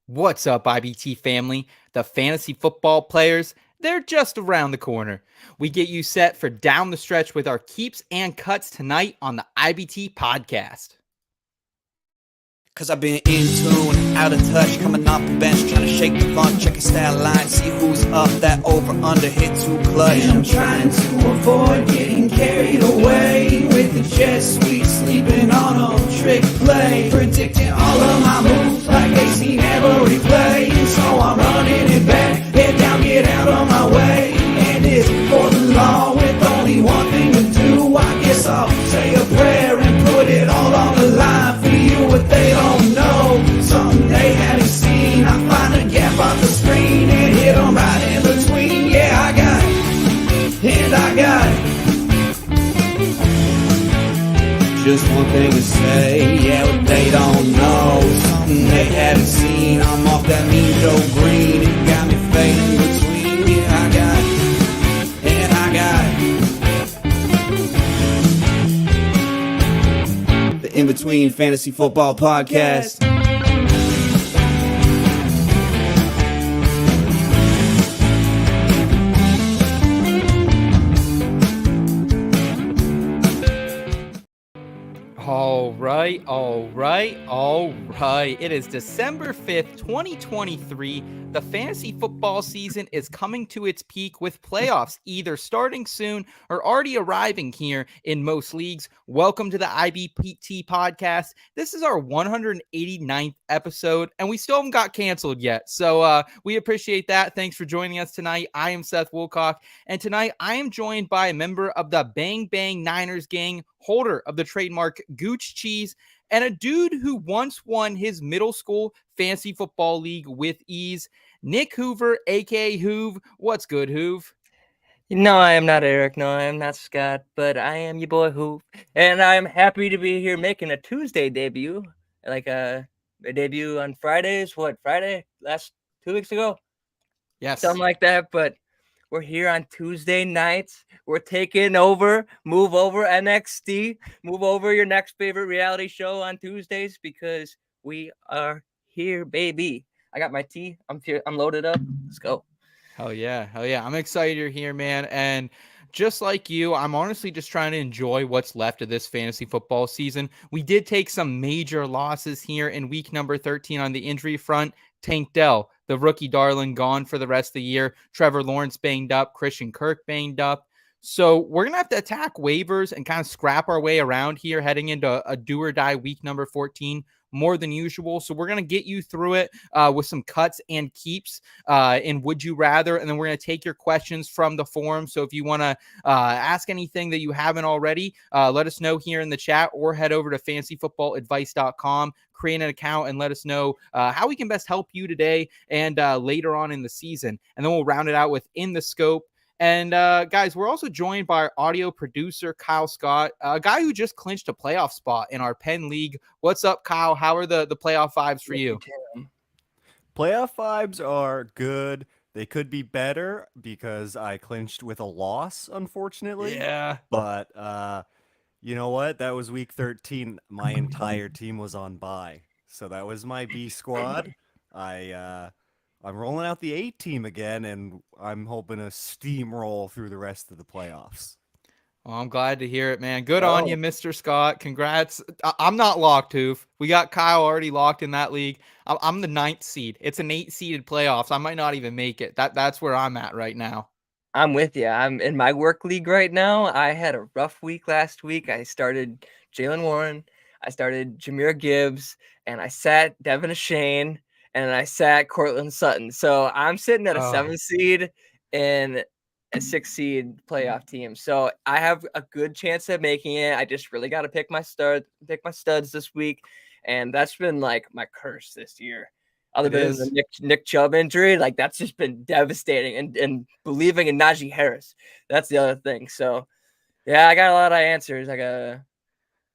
What's up, IBT family? The fantasy football players, they're just around the corner. We get you set for down the stretch with our keeps and cuts tonight on the IBT podcast. Cause I've been in tune, out of touch, coming off the bench, trying to shake the fun, check a stat line, see who's up, that over, under, hit too clutch. And I'm trying to avoid getting carried away with the jet sweep, sleeping on a trick play, predicting all of my moves like they seen every play. And so I'm running it back, head down, get out of my way. And it's for the law with only one thing to do. I guess I'll say a prayer and put it all on the line for you, what they don't know. Something they haven't seen. I find a gap on the screen and hit them right in between. Yeah, I got it, and I got it. Just one thing to say, yeah, what they don't know, something they haven't seen. I'm off that mean Joe Green, it got me fading between. Yeah, I got it, and I got it. The In Between Fantasy Football Podcast. All right. It is December 5th, 2023. The fantasy football season is coming to its peak with playoffs either starting soon or already arriving here in most leagues. Welcome to the IBPT podcast. This is our 189th episode, and we still haven't got canceled yet. So we appreciate that. Thanks for joining us tonight. I am Seth Wilcock, and tonight I am joined by a member of the Bang Bang Niners gang, holder of the trademark Gooch Cheese, and a dude who once won his middle school fantasy football league with ease, Nick Hoover, aka Hoov. What's good, Hoov? No, I am not Eric. No, I am not Scott, but I am your boy Hoov, and I'm happy to be here making a Tuesday debut. Like a debut on Fridays. What, Friday? Last 2 weeks ago? Yes. Something like that, but we're here on Tuesday nights. We're taking over, move over NXT, move over your next favorite reality show on Tuesdays because we are here, baby. I got my tea. I'm here. I'm loaded up. Let's go. Hell yeah. I'm excited you're here, man. And just like you, I'm honestly just trying to enjoy what's left of this fantasy football season. We did take some major losses here in week number 13 on the injury front. Tank Dell, the rookie darling, gone for the rest of the year. Trevor Lawrence banged up. Christian Kirk banged up. So we're going to have to attack waivers and kind of scrap our way around here heading into a do or die week number 14 more than usual. So we're going to get you through it with some cuts and keeps in Would You Rather. And then we're going to take your questions from the forum. So if you want to ask anything that you haven't already, let us know here in the chat or head over to fantasyfootballadvice.com. Create an account and let us know how we can best help you today and later on in the season. And then we'll round it out with In the Scope. And guys, we're also joined by our audio producer, Kyle Scott, a guy who just clinched a playoff spot in our Penn League. What's up, Kyle? How are the playoff vibes for you? Playoff vibes are good. They could be better because I clinched with a loss, unfortunately. Yeah. But you know what? That was week 13. My entire team was on bye. So that was my B squad. I'm rolling out the A team again, and I'm hoping to steamroll through the rest of the playoffs. Well, I'm glad to hear it, man. Good on you, Mr. Scott. Congrats. I'm not locked, Hoof. We got Kyle already locked in that league. I'm the 9th seed. It's an 8-seeded playoffs. I might not even make it. That's where I'm at right now. I'm with you. I'm in my work league right now. I had a rough week last week. I started Jaylen Warren. I started Jahmyr Gibbs, and I sat Devin Shane, and I sat Cortland Sutton. So I'm sitting at a 7 seed and a 6 seed playoff team. So I have a good chance of making it. I just really got to pick my studs this week. And that's been like my curse this year. Other than the Nick Chubb injury, like that's just been devastating. And believing in Najee Harris, that's the other thing. So yeah, I got a lot of answers. I got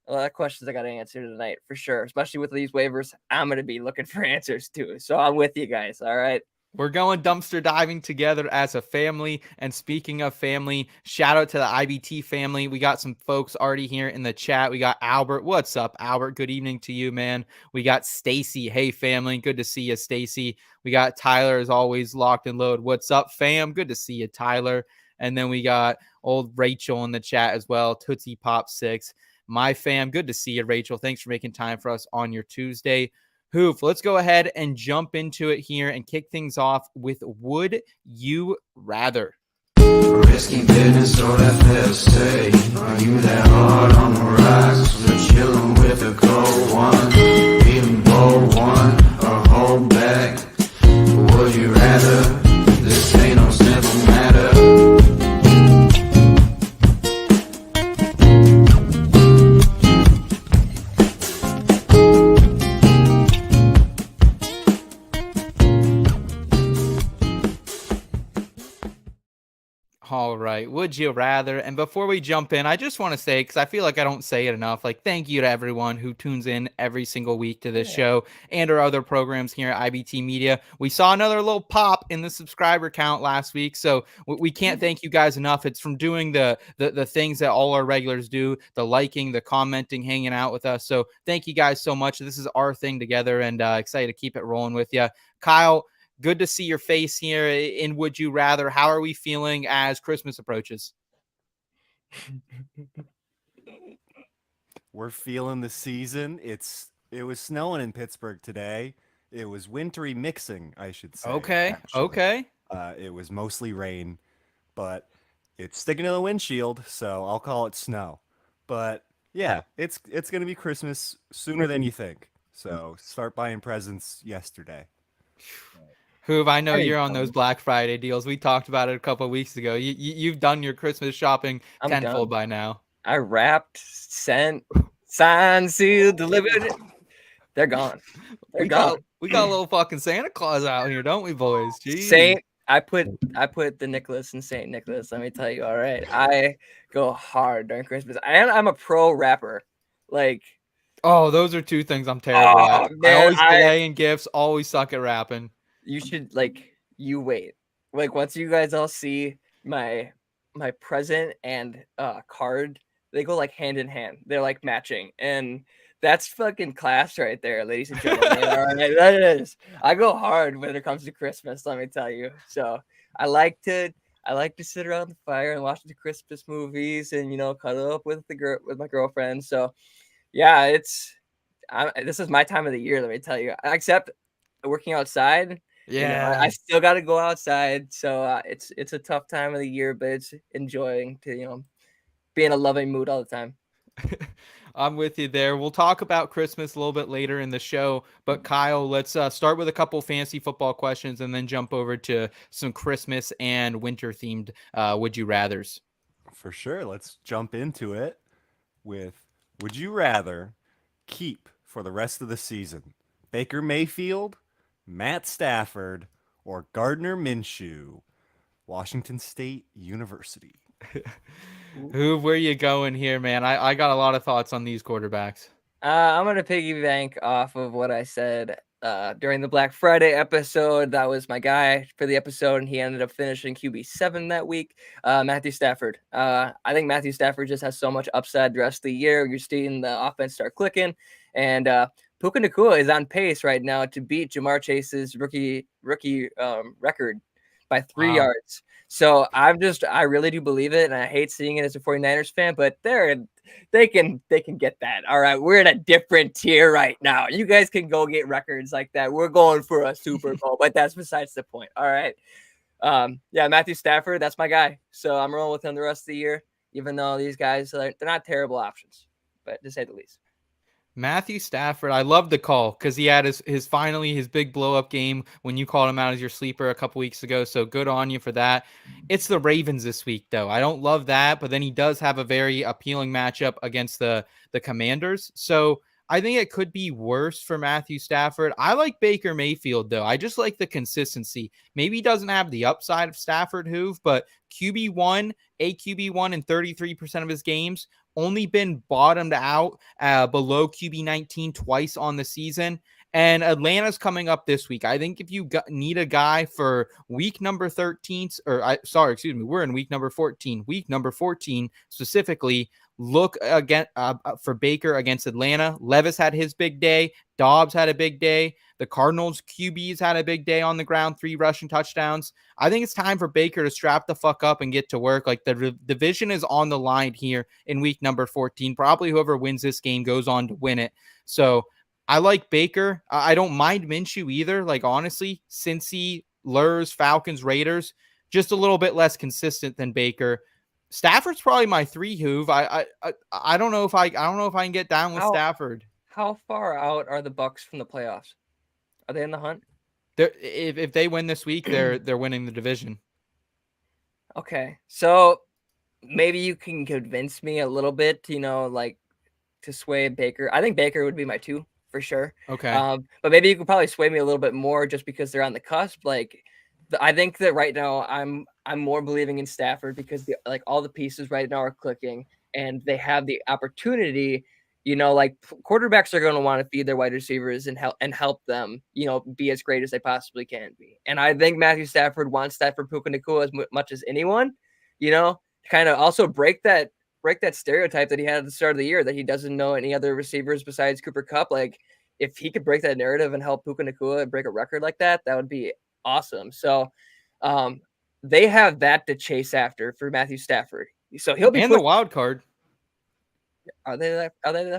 a lot of questions I got to answer tonight for sure. Especially with these waivers, I'm going to be looking for answers too. So I'm with you guys. All right. We're going dumpster diving together as a family. And speaking of family, shout out to the IBT family. We got some folks already here in the chat. We got Albert. What's up, Albert? Good evening to you, man. We got Stacy. Hey, family. Good to see you, Stacy. We got Tyler, as always, locked and load. What's up, fam? Good to see you, Tyler. And then we got old Rachel in the chat as well. Tootsie Pop 6. My fam. Good to see you, Rachel. Thanks for making time for us on your Tuesday. Hoof, let's go ahead and jump into it here and kick things off with Would You Rather? Risky business or that fair say? Are you that hard on the rocks? We're chilling with a cold one, even bold one, or hold back. Would you rather? This ain't no simple matter. All right. Would you rather? And before we jump in, I just want to say, because I feel like I don't say it enough, like thank you to everyone who tunes in every single week to this show and our other programs here at IBT Media. We saw another little pop in the subscriber count last week, so we can't thank you guys enough. It's from doing the things that all our regulars do, the liking, the commenting, hanging out with us. So thank you guys so much. This is our thing together, and excited to keep it rolling with you. Kyle, good to see your face here in Would You Rather. How are we feeling as Christmas approaches? We're feeling the season. It was snowing in Pittsburgh today. It was wintry mixing, I should say. Okay. Actually. Okay. It was mostly rain, but it's sticking to the windshield, so I'll call it snow. But yeah, it's gonna be Christmas sooner than you think. So start buying presents yesterday. Hoov, I know you're on those Black Friday deals. We talked about it a couple of weeks ago. You've done your Christmas shopping tenfold by now. I wrapped, sent, signed, sealed, delivered. They're gone. They're gone. We got a little fucking Santa Claus out here, don't we, boys? Jeez. Saint, I put the Nicholas in Saint Nicholas. Let me tell you, all right. I go hard during Christmas. And I'm a pro rapper. Like, oh, those are two things I'm terrible at. Man, I always delay in gifts, always suck at rapping. You should you wait. Like once you guys all see my present and card, they go like hand in hand. They're like matching, and that's fucking class right there, ladies and gentlemen. All right, that is. I go hard when it comes to Christmas. Let me tell you. So I like to sit around the fire and watch the Christmas movies, and cuddle up with my girlfriend. So yeah, this is my time of the year. Let me tell you. Except working outside. Yeah, I still got to go outside, so it's a tough time of the year, but it's enjoying to be in a loving mood all the time. I'm with you there. We'll talk about Christmas a little bit later in the show, but Kyle, let's start with a couple fantasy football questions and then jump over to some Christmas and winter themed Would You Rathers. For sure. Let's jump into it with Would you rather keep for the rest of the season Baker Mayfield, Matt Stafford, or Gardner Minshew, Washington State University? Who, where you going here, man? I got a lot of thoughts on these quarterbacks. I'm going to piggyback off of what I said during the Black Friday episode. That was my guy for the episode, and he ended up finishing QB7 that week. Matthew Stafford. I think Matthew Stafford just has so much upside the rest of the year. You're seeing the offense start clicking, and Puka Nacua is on pace right now to beat Jamar Chase's rookie record by 3 yards. So I really do believe it, and I hate seeing it as a 49ers fan, but they can get that. All right, we're in a different tier right now. You guys can go get records like that. We're going for a Super Bowl, but that's besides the point. All right. Matthew Stafford, that's my guy. So I'm rolling with him the rest of the year, even though these guys, they're not terrible options, but to say the least. Matthew Stafford, I love the call because he had his big blow up game when you called him out as your sleeper a couple weeks ago. So good on you for that. It's the Ravens this week, though. I don't love that, but then he does have a very appealing matchup against the Commanders. So I think it could be worse for Matthew Stafford. I like Baker Mayfield, though. I just like the consistency. Maybe he doesn't have the upside of Stafford Hoov, but QB1 in 33% of his games, only been bottomed out below QB 19 twice on the season. And Atlanta's coming up this week. I think if you need a guy for week number 13, we're in week number 14. Week number 14 specifically, look again for Baker against Atlanta. Levis had his big day. Dobbs had a big day. The Cardinals QBs had a big day on the ground, 3 rushing touchdowns. I think it's time for Baker to strap the fuck up and get to work. Like the division is on the line here in week number 14. Probably whoever wins this game goes on to win it. So I like Baker. I don't mind Minshew either. Like, honestly, Cincy, Lurs, Falcons, Raiders, just a little bit less consistent than Baker. Stafford's probably my 3 Hoov. I don't know if I can get down with Stafford. How far out are the Bucks from the playoffs? Are they in the hunt? If they win this week, they're winning the division. Okay, so maybe you can convince me a little bit, to sway Baker. I think Baker would be my 2 for sure. Okay. But maybe you could probably sway me a little bit more just because they're on the cusp. Like, I think that right now I'm more believing in Stafford because all the pieces right now are clicking and they have the opportunity. Quarterbacks are going to want to feed their wide receivers and help them, be as great as they possibly can be. And I think Matthew Stafford wants that for Puka Nacua as much as anyone. Kind of also break that stereotype that he had at the start of the year that he doesn't know any other receivers besides Cooper Kupp. Like, if he could break that narrative and help Puka Nacua break a record like that, that would be awesome. So they have that to chase after for Matthew Stafford. So he'll be the wild card. Are they that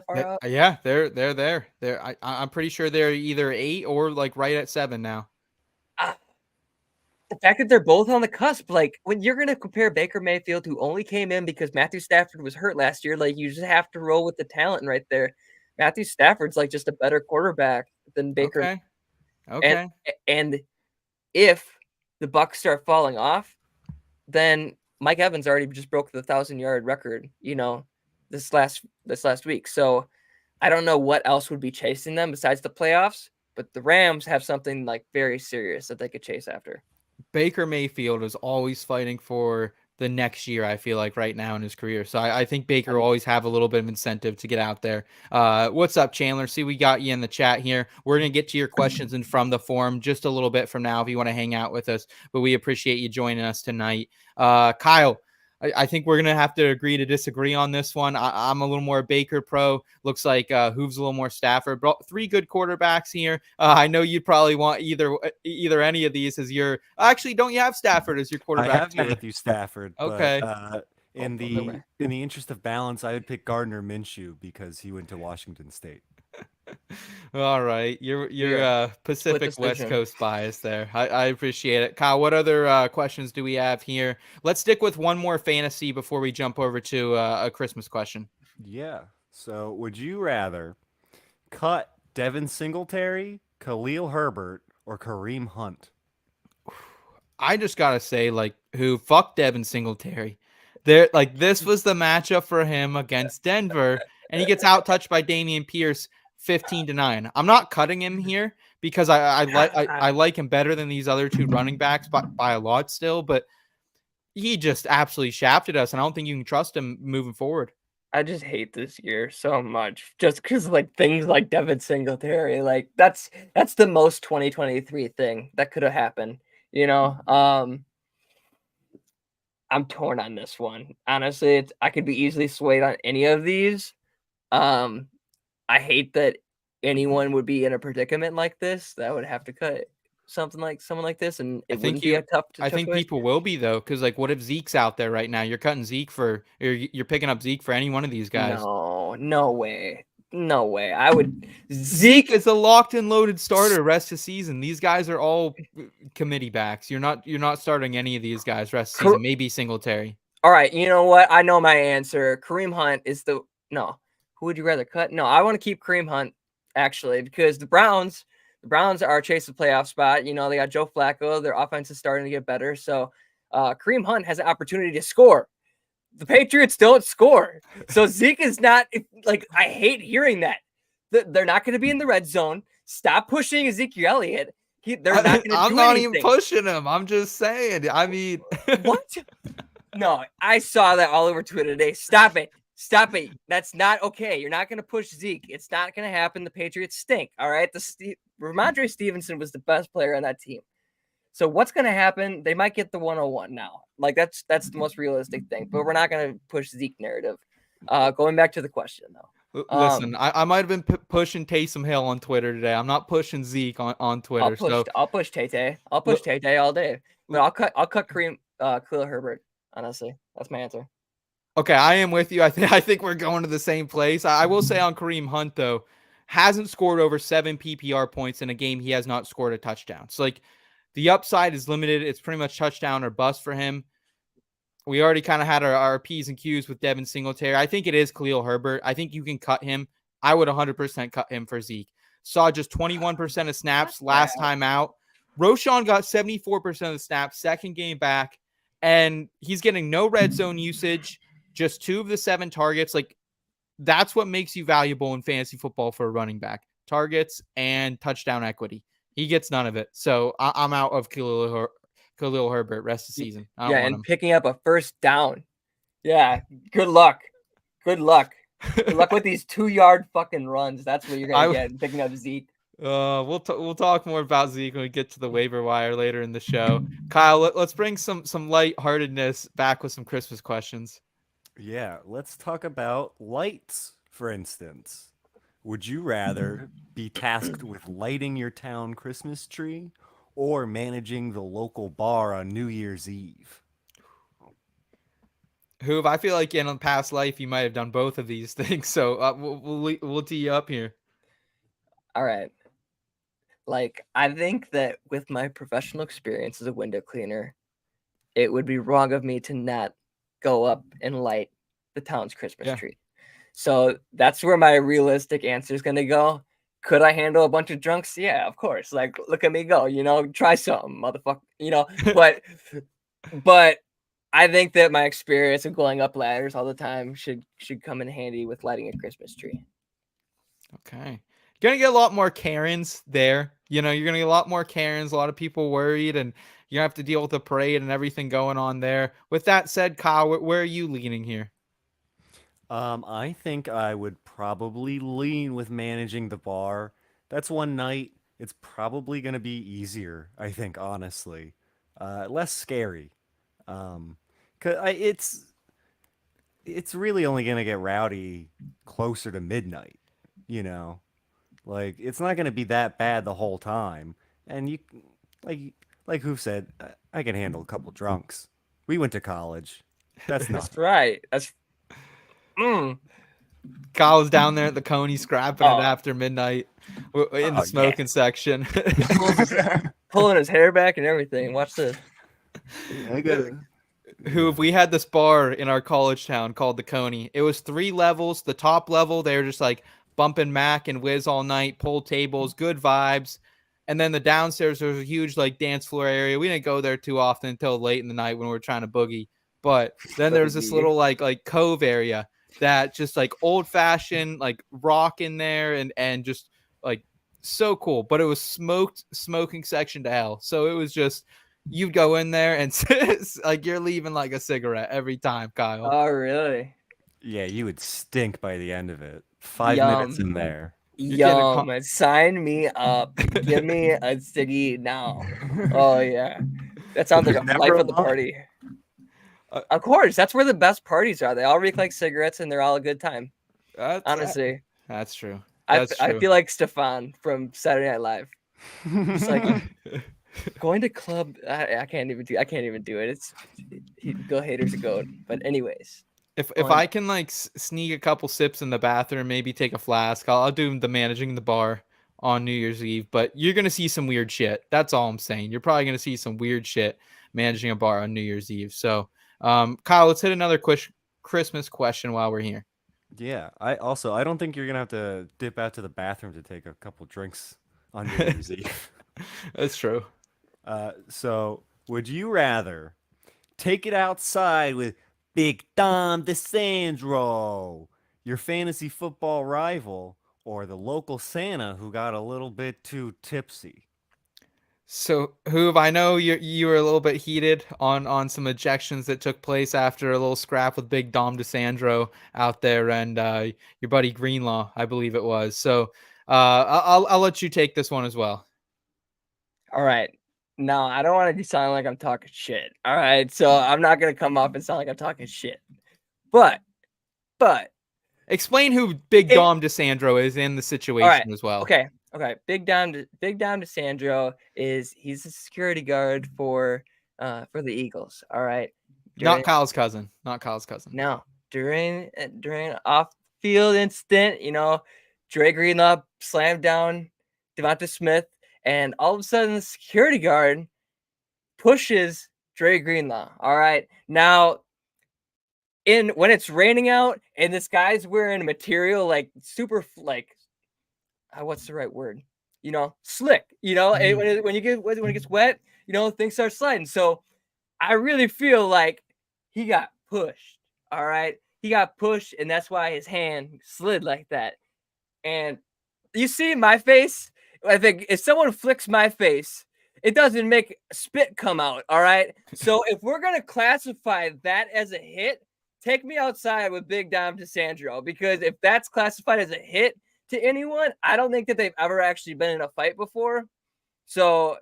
far out? Yeah, they're there. I'm pretty sure they're either 8 or like right at 7 now. The fact that they're both on the cusp, like when you're going to compare Baker Mayfield, who only came in because Matthew Stafford was hurt last year, like you just have to roll with the talent right there. Matthew Stafford's like just a better quarterback than Baker. Okay. And if the Bucks start falling off, then Mike Evans already just broke the 1,000-yard record, this last week. So I don't know what else would be chasing them besides the playoffs, but the Rams have something like very serious that they could chase after. Baker Mayfield is always fighting for the next year, I feel like, right now in his career. So I think Baker will always have a little bit of incentive to get out there. What's up, Chandler? See, we got you in the chat here. We're going to get to your questions and from the forum just a little bit from now if you want to hang out with us. But we appreciate you joining us tonight. Kyle, I think we're going to have to agree to disagree on this one. I'm a little more Baker pro. Looks like Hoov's a little more Stafford. But 3 good quarterbacks here. I know you'd probably want either any of these as your... Actually, don't you have Stafford as your quarterback? I have Matthew Stafford. Okay. But, in the interest of balance, I would pick Gardner Minshew because he went to Washington State. All right. You're Pacific West Coast bias there. I appreciate it. Kyle, what other questions do we have here? Let's stick with one more fantasy before we jump over to a Christmas question. Yeah. So would you rather cut Devin Singletary, Khalil Herbert, or Kareem Hunt? I just got to say, fuck Devin Singletary. This was the matchup for him against Denver, and he gets out-touched by Dameon Pierce 15-9. I'm not cutting him here because I like him better than these other 2 running backs by a lot still, but he just absolutely shafted us, and I don't think you can trust him moving forward. I just hate this year so much just because things like Devin Singletary, that's the most 2023 thing that could have happened. I'm torn on this one. Honestly, I could be easily swayed on any of these. I hate that anyone would be in a predicament like this that would have to cut someone like this, and it wouldn't be a tough. I think people will be though, because what if Zeke's out there right now? You're cutting Zeke you're picking up Zeke for any one of these guys. No way. I would. Zeke is a locked and loaded starter rest of season. These guys are all committee backs. You're not starting any of these guys rest of season. Maybe Singletary. All right, you know what? I know my answer. Kareem Hunt is no. Who would you rather cut? No, I want to keep Kareem Hunt actually because the Browns are chasing the playoff spot. They got Joe Flacco. Their offense is starting to get better. So Kareem Hunt has an opportunity to score. The Patriots don't score. So Zeke is not I hate hearing that. They're not going to be in the red zone. Stop pushing Ezekiel Elliott. They're not going to do I'm not anything. even pushing him. I'm just saying. I mean, what? No, I saw that all over Twitter today. Stop it. Stop it. That's not okay. You're not going to push Zeke. It's not going to happen. The Patriots stink. All right. Ramondre Stevenson was the best player on that team. So what's going to happen? They might get the 101 now. Like that's the most realistic thing. But we're not going to push Zeke narrative. Going back to the question though. Listen, I might have been pushing Taysom Hill on Twitter today. I'm not pushing Zeke on Twitter. I'll push Tay. I'll push Tay all day. But I'll cut Kareem Khalil Herbert. Honestly, that's my answer. Okay, I am with you. I think we're going to the same place. I will say on Kareem Hunt though, hasn't scored over 7 PPR points in a game he has not scored a touchdown. So like the upside is limited. It's pretty much touchdown or bust for him. We already kind of had our P's and Q's with Devin Singletary. I think it is Khalil Herbert. I think you can cut him. I would 100% cut him for Zeke. Saw just 21% of snaps last time out. Roschon got 74% of the snaps, second game back, and he's getting no red zone usage, just 2 of the 7 targets. Like, that's what makes you valuable in fantasy football for a running back. Targets and touchdown equity. He gets none of it. So I'm out of Khalil Herbert rest of the season. I don't want him. Picking up a first down. Yeah, good luck. Good luck with these 2-yard fucking runs. That's what you're gonna get picking up Zeke. We'll talk more about Zeke when we get to the waiver wire later in the show. Kyle, let's bring some lightheartedness back with some Christmas questions. Yeah, let's talk about lights, for instance. Would you rather be tasked with lighting your town Christmas tree or managing the local bar on New Year's Eve? Hoov, I feel like in a past life you might have done both of these things, so we'll tee you up here. All right. Like, I think that with my professional experience as a window cleaner, it would be wrong of me to not go up and light the town's Christmas tree. So that's where my realistic answer is going to go. Could I handle a bunch of drunks? Yeah, of course. Like, look at me go, try something, motherfucker, but I think that my experience of going up ladders all the time should come in handy with lighting a Christmas tree. Okay. You're going to get a lot more Karens there. You're going to get a lot more Karens, a lot of people worried, and you have to deal with the parade and everything going on there. With that said, Kyle, where are you leaning here? I think I would probably lean with managing the bar. That's one night. It's probably going to be easier, I think, honestly. Less scary. 'Cause it's really only going to get rowdy closer to midnight, Like, it's not going to be that bad the whole time. And like who said, I can handle a couple drunks. We went to college. That's not right. That's Kyle was down there at the Coney scrapping it after midnight in the smoking section. Pulling his hair back and everything. Watch this. I got it. Who, if we had this bar in our college town called the Coney, it was 3 levels. The top level, they were just like bumping Mac and Wiz all night, pool tables, good vibes. And then the downstairs, there was a huge like dance floor area. We didn't go there too often until late in the night when we were trying to boogie. But then there was this little like cove area that just like old fashioned, like rock in there and just like so cool. But it was smoking section to hell. So it was just, you'd go in there and like you're leaving like a cigarette every time, Kyle. Oh, really? Yeah, you would stink by the end of it. 5 minutes in there. Yum. Sign me up. Give me a ciggy now. Oh, yeah. That sounds like a life of the party. Of course. That's where the best parties are. They all reek like cigarettes and they're all a good time. Honestly. That's true. I feel like Stefan from Saturday Night Live. It's like going to club. I can't even do it. It's Bill Hader's a goat. But anyways. If I can like sneak a couple sips in the bathroom, maybe take a flask, I'll do the managing the bar on New Year's Eve. But you're gonna see some weird shit. That's all I'm saying. You're probably gonna see some weird shit managing a bar on New Year's Eve. So, Kyle, let's hit another Christmas question while we're here. Yeah, I don't think you're gonna have to dip out to the bathroom to take a couple drinks on New Year's Eve. That's true. So would you rather take it outside with Big Dom DiSandro, your fantasy football rival, or the local Santa who got a little bit too tipsy? So, Hoov, I know you were a little bit heated on some ejections that took place after a little scrap with Big Dom DiSandro out there and your buddy Greenlaw, I believe it was. So, I'll let you take this one as well. All right. No, I don't want to sound like I'm talking shit. All right. So I'm not going to come off and sound like I'm talking shit. But Explain who Big Dom DiSandro is in the situation as well. Okay. Big Dom DiSandro he's a security guard for the Eagles. All right. Not Kyle's cousin. No. During off field incident, Dre Greenlaw slammed down Devonta Smith, and all of a sudden the security guard pushes Dre Greenlaw. All right. Now, when it's raining out and this guy's wearing material like super what's the right word? Slick. And when it gets wet, things start sliding. So I really feel like he got pushed. All right, he got pushed, and that's why his hand slid like that. And you see my face. I think if someone flicks my face, it doesn't make spit come out. All right. So if we're gonna classify that as a hit, take me outside with Big Dom DiSandro, because if that's classified as a hit to anyone, I don't think that they've ever actually been in a fight before. So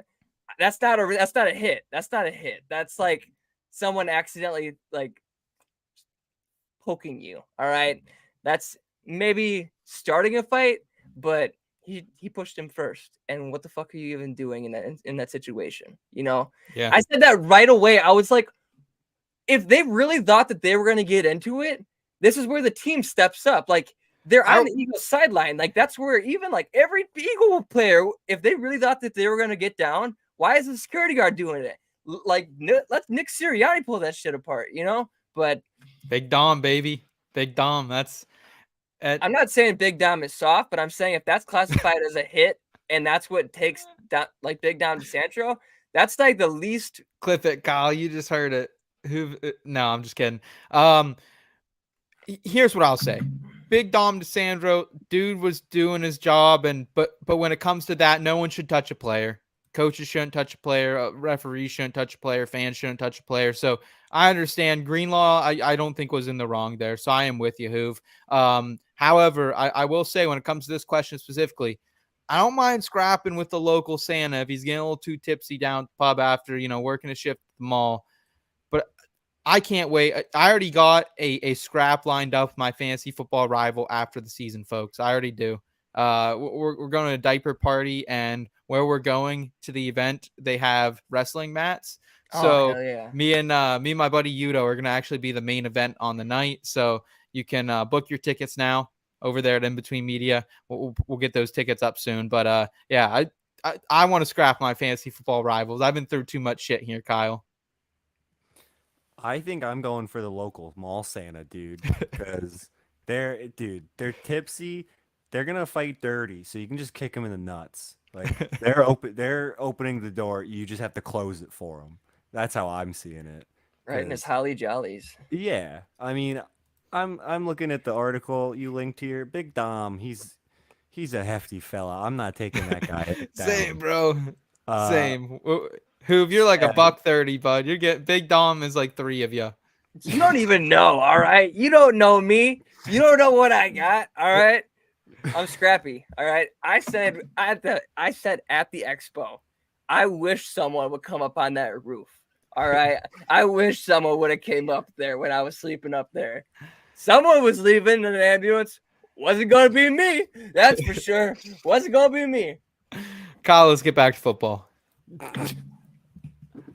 that's not a hit. That's not a hit. That's like someone accidentally like poking you. All right. That's maybe starting a fight, but he pushed him first. And what the fuck are you even doing in that situation? Yeah. I said that right away. I was like, if they really thought that they were going to get into it, this is where the team steps up. Like, they're on the Eagles sideline. Like, that's where even like every Eagle player, if they really thought that they were going to get down, why is the security guard doing it? Like, let's Nick Sirianni pull that shit apart, But Big Dom, baby. Big Dom. I'm not saying Big Dom is soft, but I'm saying if that's classified as a hit and that's what takes like Big Dom DiSandro, that's like the least. Clip it, Kyle. You just heard it. No, I'm just kidding. Here's what I'll say. Big Dom DiSandro, dude was doing his job, but when it comes to that, no one should touch a player. Coaches shouldn't touch a player. Referees shouldn't touch a player. Fans shouldn't touch a player. So I understand Greenlaw. I don't think was in the wrong there. So I am with you, Hoov. However, I will say when it comes to this question specifically, I don't mind scrapping with the local Santa if he's getting a little too tipsy down at the pub after working a shift at the mall. But I can't wait. I already got a scrap lined up with my fantasy football rival after the season, folks. I already do. We're going to a diaper party, and where we're going to the event, they have wrestling mats. So me and my buddy Yudo are going to actually be the main event on the night. So you can book your tickets now over there at In Between Media. We'll get those tickets up soon. But yeah, I want to scrap my fantasy football rivals. I've been through too much shit here, Kyle. I think I'm going for the local mall Santa, dude, because they're tipsy. They're gonna fight dirty, so you can just kick them in the nuts. Like they're opening the door. You just have to close it for them. That's how I'm seeing it. Right in his holly jollies. Yeah, I mean, I'm looking at the article you linked here. Big Dom, he's a hefty fella. I'm not taking that guy down. Same, bro. Same. Hoov, you're like $130, bud. You're getting Big Dom is like 3 of you. You don't even know, all right? You don't know me. You don't know what I got, all right? I'm scrappy, all right? I said at the expo, I wish someone would come up on that roof, all right? I wish someone would have came up there when I was sleeping up there. Someone was leaving in an ambulance. Wasn't going to be me. That's for sure. Wasn't going to be me. Kyle, let's get back to football.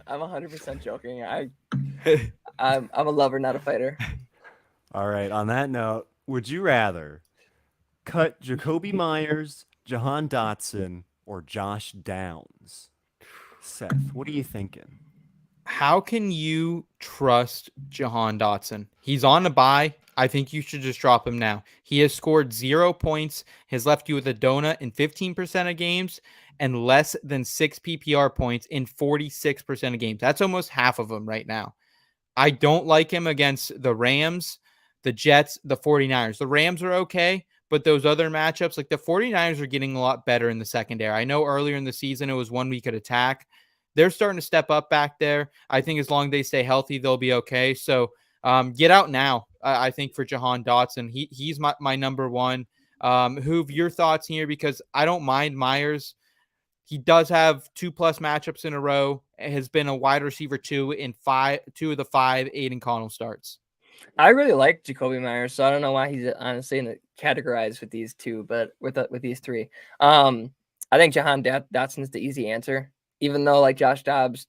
I'm 100% joking. I'm a lover, not a fighter. All right. On that note, would you rather cut Jakobi Meyers, Jahan Dotson, or Josh Downs? Seth, what are you thinking? How can you trust Jahan Dotson? He's on a bye. I think you should just drop him now. He has scored 0 points, has left you with a donut in 15% of games, and less than 6 PPR points in 46% of games. That's almost half of them right now. I don't like him against the Rams, the Jets, the 49ers. The Rams are okay, but those other matchups, like the 49ers are getting a lot better in the secondary. I know earlier in the season, it was one we could attack. They're starting to step up back there. I think as long as they stay healthy, they'll be okay. So get out now, I think, for Jahan Dotson. He's my number one. Hoov, your thoughts here? Because I don't mind Meyers. He does have 2+ matchups in a row. Has been a wide receiver 2 in 2 of the 5 Aiden Connell starts. I really like Jakobi Meyers, so I don't know why he's honestly in the categorized with these two, but with these three. I think Jahan Dotson is the easy answer, even though like Josh Downs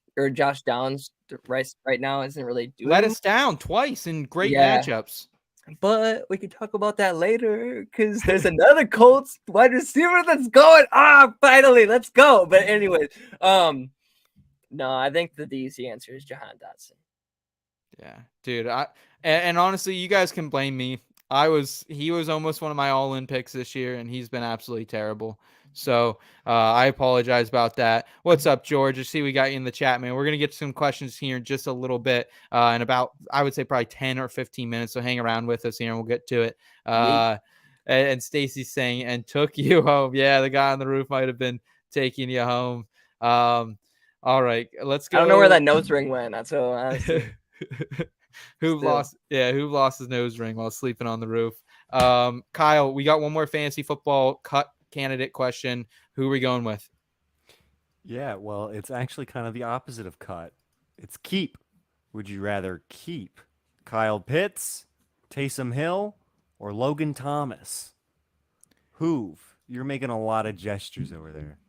right now isn't really doing. Let us down twice in great matchups. But we can talk about that later because there's another Colts wide receiver that's going. Finally, let's go. But anyways, no, I think the easy answer is Jahan Dotson. Yeah, dude. And honestly, you guys can blame me. He was almost one of my all-in picks this year, and he's been absolutely terrible. So I apologize about that. What's up, George? I see we got you in the chat, man. We're going to get some questions here in just a little bit, in about, I would say, probably 10 or 15 minutes. So hang around with us here, and we'll get to it. And Stacy's saying, and took you home. Yeah, the guy on the roof might have been taking you home. All right, let's go. I don't know where that nose ring went. That's so honestly. Who lost his nose ring while sleeping on the roof. Kyle, we got one more fantasy football cut candidate question. Who are we going with? Yeah, well, it's actually kind of the opposite of cut. It's keep. Would you rather keep Kyle Pitts, Taysom Hill, or Logan Thomas? Hoov, you're making a lot of gestures over there.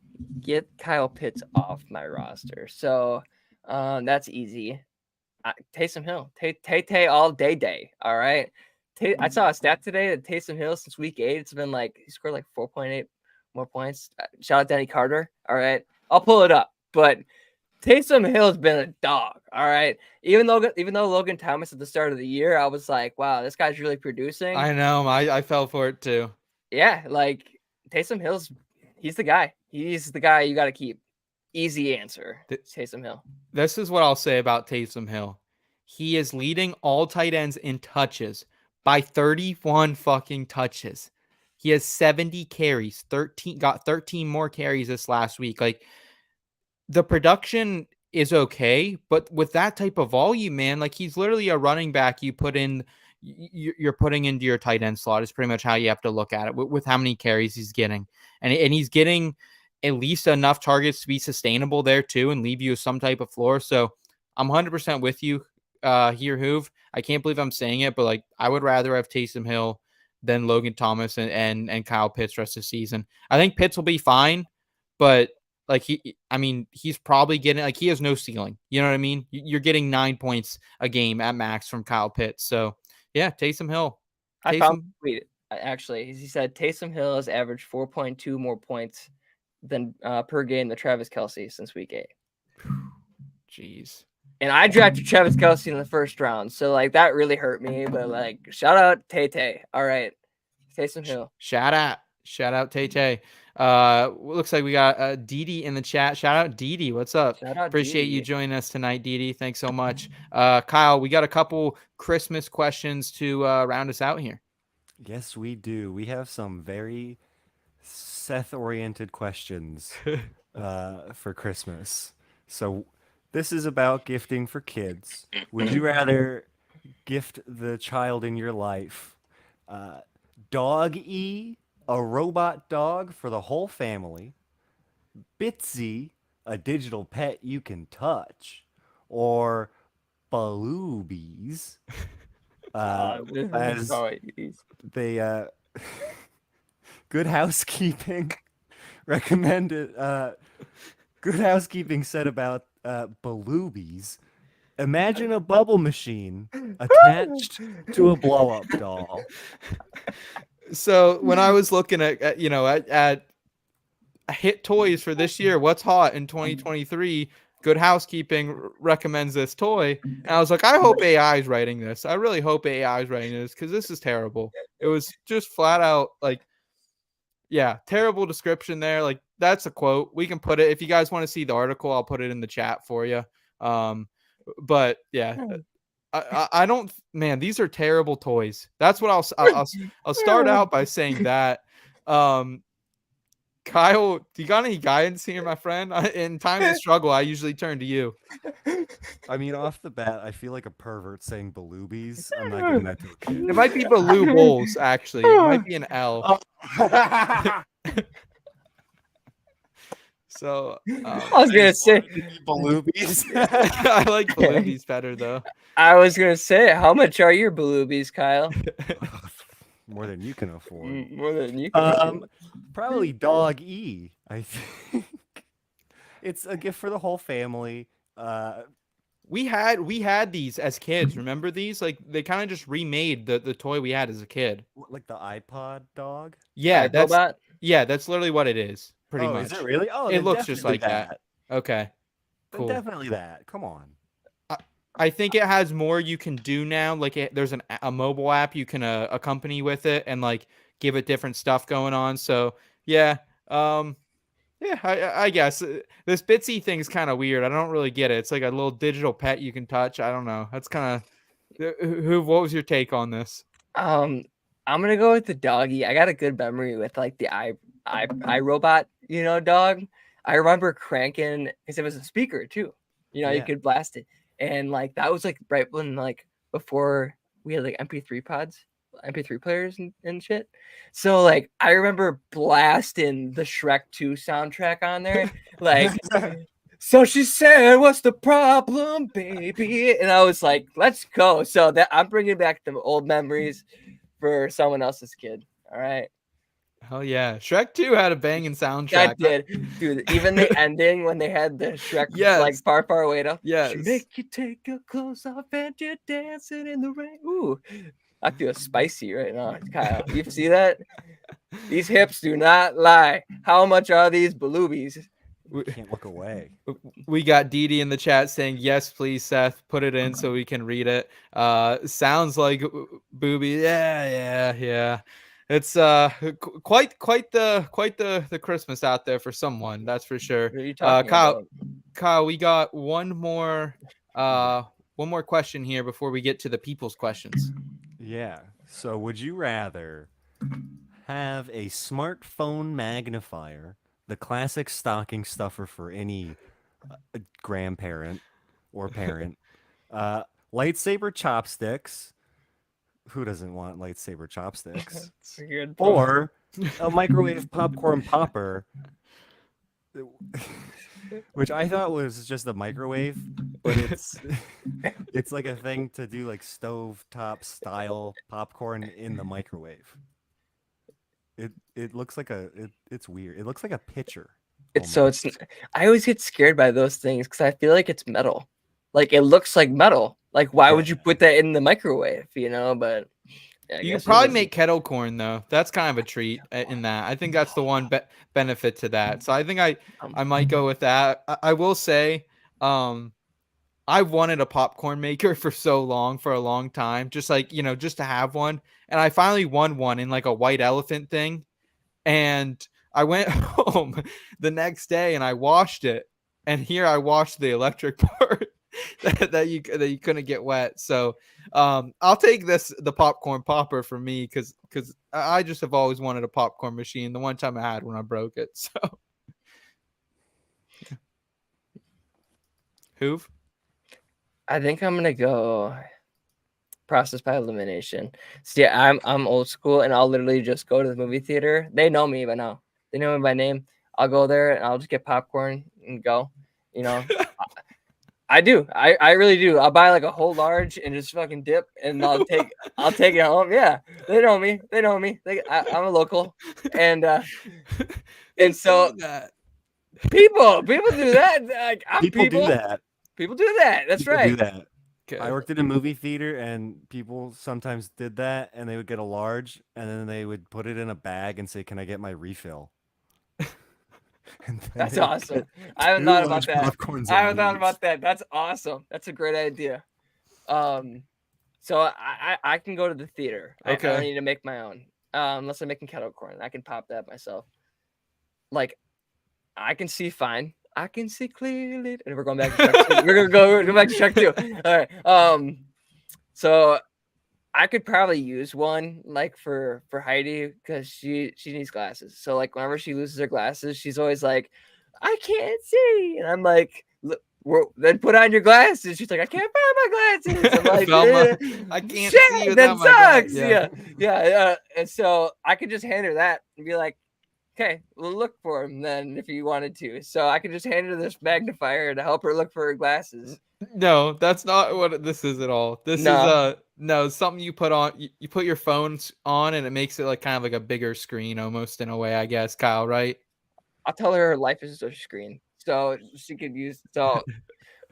Get Kyle Pitts off my roster. So that's easy. Taysom Hill. Tay all day. All right. I saw a stat today that Taysom Hill since week 8, it's been like he scored like 4.8 more points. Shout out Danny Carter. All right. I'll pull it up. But Taysom Hill has been a dog. All right. Even though Logan Thomas at the start of the year, I was like, wow, this guy's really producing. I know. I fell for it too. Yeah. Like Taysom Hill's, he's the guy. He's the guy you got to keep. Easy answer. Taysom Hill. This is what I'll say about Taysom Hill. He is leading all tight ends in touches by 31 fucking touches. He has 70 carries, got 13 more carries this last week. Like, the production is okay, but with that type of volume, man, like he's literally a running back you're putting into your tight end slot is pretty much how you have to look at it with how many carries he's getting. And he's getting at least enough targets to be sustainable there too and leave you with some type of floor. So I'm 100% with you here, Hoov. I can't believe I'm saying it, but like I would rather have Taysom Hill than Logan Thomas and Kyle Pitts rest of the season. I think Pitts will be fine, but like he's probably getting, like, he has no ceiling. You know what I mean? You're getting 9 points a game at max from Kyle Pitts. So yeah, Taysom Hill. I found tweet actually. He said Taysom Hill has averaged 4.2 more points than per game than Travis Kelce since week 8. Jeez. And I drafted Travis Kelce in the first round, so like that really hurt me. But like, shout out Tay. All right, Taysom Hill. Shout out Tay. Looks like we got Didi in the chat. Shout out Didi. What's up? Appreciate you joining us tonight, Didi. Thanks so much. Kyle, we got a couple Christmas questions to round us out here. Yes, we do. We have some very Seth-oriented questions for Christmas. So this is about gifting for kids. Would you rather gift the child in your life Dog-E, a robot dog for the whole family, Bitzee, a digital pet you can touch, or Balloobles, as they Good Housekeeping recommended. Good Housekeeping said about Balloobles. Imagine a bubble machine attached to a blow-up doll. So when I was looking at hit toys for this year, what's hot in 2023, Good Housekeeping recommends this toy. And I was like, I hope AI is writing this. I really hope AI is writing this because this is terrible. It was just flat out like, yeah, terrible description there. Like, that's a quote. We can put it, if you guys want to see the article, I'll put it in the chat for you. But yeah, I don't, man, these are terrible toys. That's what I'll start out by saying that. Kyle, do you got any guidance here, my friend? In times of struggle, I usually turn to you. I mean, off the bat, I feel like a pervert saying Balloobies. I'm not giving that to a kid. It might be Balloobles, actually. It might be an L. So I was gonna say Balloobies. I like Balloobies better though. I was gonna say, how much are your Balloobies, Kyle? More than you can afford. More than you can. Probably Dog E. I think it's a gift for the whole family. We had these as kids. Remember these? Like they kind of just remade the toy we had as a kid. Like the iPod dog. Yeah, that's Robot? that's literally what it is. Pretty much. Is it really? Oh, It then looks just definitely like that. Okay. Then Cool. definitely that. Come on. I think it has more you can do now. Like there's a mobile app you can accompany with it and like give it different stuff going on. So yeah, I guess this Bitzee thing is kind of weird. I don't really get it. It's like a little digital pet you can touch. I don't know. That's kind of what was your take on this? I'm gonna go with the doggy. I got a good memory with like the iRobot, dog. I remember cranking because it was a speaker too. You Yeah. could blast it. And like that was like right when like before we had like MP3 pods, MP3 players and shit. So like I remember blasting the Shrek 2 soundtrack on there. Like so she said, "What's the problem, baby?" And I was like, "Let's go." So that I'm bringing back the old memories for someone else's kid. All right. Hell yeah. Shrek 2 had a banging soundtrack. That did. Dude, even the ending when they had the Shrek like far away up. Yes. She make you take your clothes off and you're dancing in the rain. Ooh. I feel spicy right now, Kyle. You see that? These hips do not lie. How much are these Balloobies? Can't look away. We got Dee in the chat saying, yes, please, Seth, put it in so we can read it. Sounds like booby. Yeah. It's quite the Christmas out there for someone, that's for sure. What are you talking about? Kyle, we got one more question here before we get to the people's questions. Yeah. So would you rather have a smartphone magnifier, the classic stocking stuffer for any grandparent or parent, lightsaber chopsticks? Who doesn't want lightsaber chopsticks? Or a microwave popcorn popper, which I thought was just a microwave, but it's like a thing to do like stovetop style popcorn in the microwave. It looks like it's weird. It looks like a pitcher. I always get scared by those things because I feel like it's metal. Like it looks like metal. Like why would you put that in the microwave? But you can probably make kettle corn though. That's kind of a treat in that. I think that's the one benefit to that. So I think I might go with that. I will say, I've wanted a popcorn maker for a long time, just like, just to have one. And I finally won one in like a white elephant thing. And I went home the next day and I washed it. And here I washed the electric part that you couldn't get wet. So I'll take the popcorn popper for me because I just have always wanted a popcorn machine. The one time I had one, I broke it. So Hoov? I think I'm gonna go process by elimination. See, I'm old school, and I'll literally just go to the movie theater. They know me by now. They know me by name. I'll go there and I'll just get popcorn and go. I do. I really do. I'll buy like a whole large and just fucking dip, and I'll take it home. Yeah, they know me. I'm a local, and so people do that. Like People do that. People do that. That's People right. do that. Okay. I worked in a movie theater, and people sometimes did that, and they would get a large, and then they would put it in a bag and say, "Can I get my refill?" That's awesome. I haven't thought about that. That's awesome. That's a great idea. So I can go to the theater. Okay. I don't need to make my own. Unless I'm making kettle corn, I can pop that myself. Like, I can see fine. I can see clearly. And we're going back to Shrek 2. We're gonna go back to Shrek 2. All right. So I could probably use one like for Heidi because she needs glasses. So like whenever she loses her glasses, she's always like, I can't see, and I'm like, then put on your glasses. She's like, I can't find my glasses. I'm like, Velma, I can't see shit, without that my glasses. sucks. Yeah. And so I could just hand her that and be like, okay, we'll look for him then if you wanted to. So I could just hand her this magnifier to help her look for her glasses. No, that's not what this is at all. This No. is no something you put on. You put your phones on, and it makes it like kind of like a bigger screen, almost in a way, I guess. Kyle, right? I'll tell her life is a screen, so she could use. So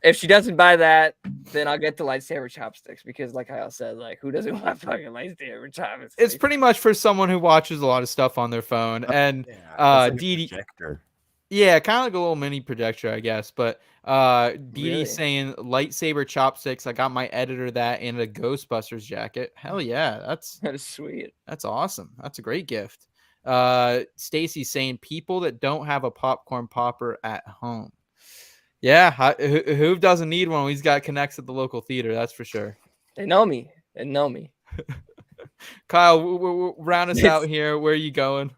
if she doesn't buy that, then I'll get the lightsaber chopsticks because, like Kyle said, like who doesn't want fucking lightsaber chopsticks? It's pretty much for someone who watches a lot of stuff on their phone. And Yeah, it's like a Dee, projector. yeah, kind of like a little mini projector, I guess. But Dee Really? saying lightsaber chopsticks. I got my editor that and a Ghostbusters jacket. Hell yeah, That is sweet. that's awesome. That's a great gift. Stacy's saying people that don't have a popcorn popper at home. Yeah, who doesn't need one when he's got connects at the local theater? That's for sure. They know me. They know me. Kyle, round us out here. Where are you going?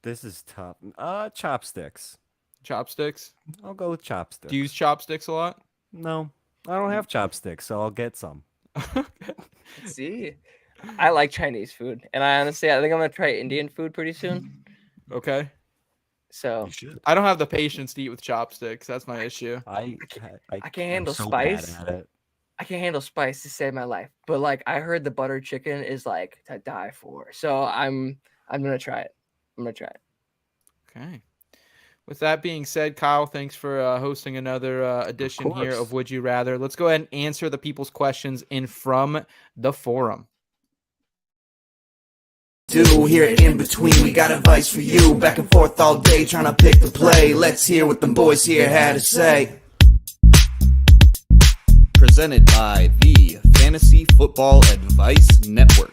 This is tough. Chopsticks. Chopsticks? I'll go with chopsticks. Do you use chopsticks a lot? No, I don't have chopsticks, so I'll get some. See, I like Chinese food, and I think I'm gonna try Indian food pretty soon. Okay. So You should. I don't have the patience to eat with chopsticks. That's my issue. I can't handle so spice. bad at it. I can't handle spice to save my life, but like I heard the butter chicken is like to die for. So I'm gonna try it. I'm gonna try it. Okay. With that being said, Kyle, thanks for hosting another edition here of Would You Rather. Let's go ahead and answer the people's questions in from the forum. Do hear it in between, we got advice for you. Back and forth all day trying to pick the play. Let's hear what them boys here had to say. Presented by the Fantasy Football Advice Network.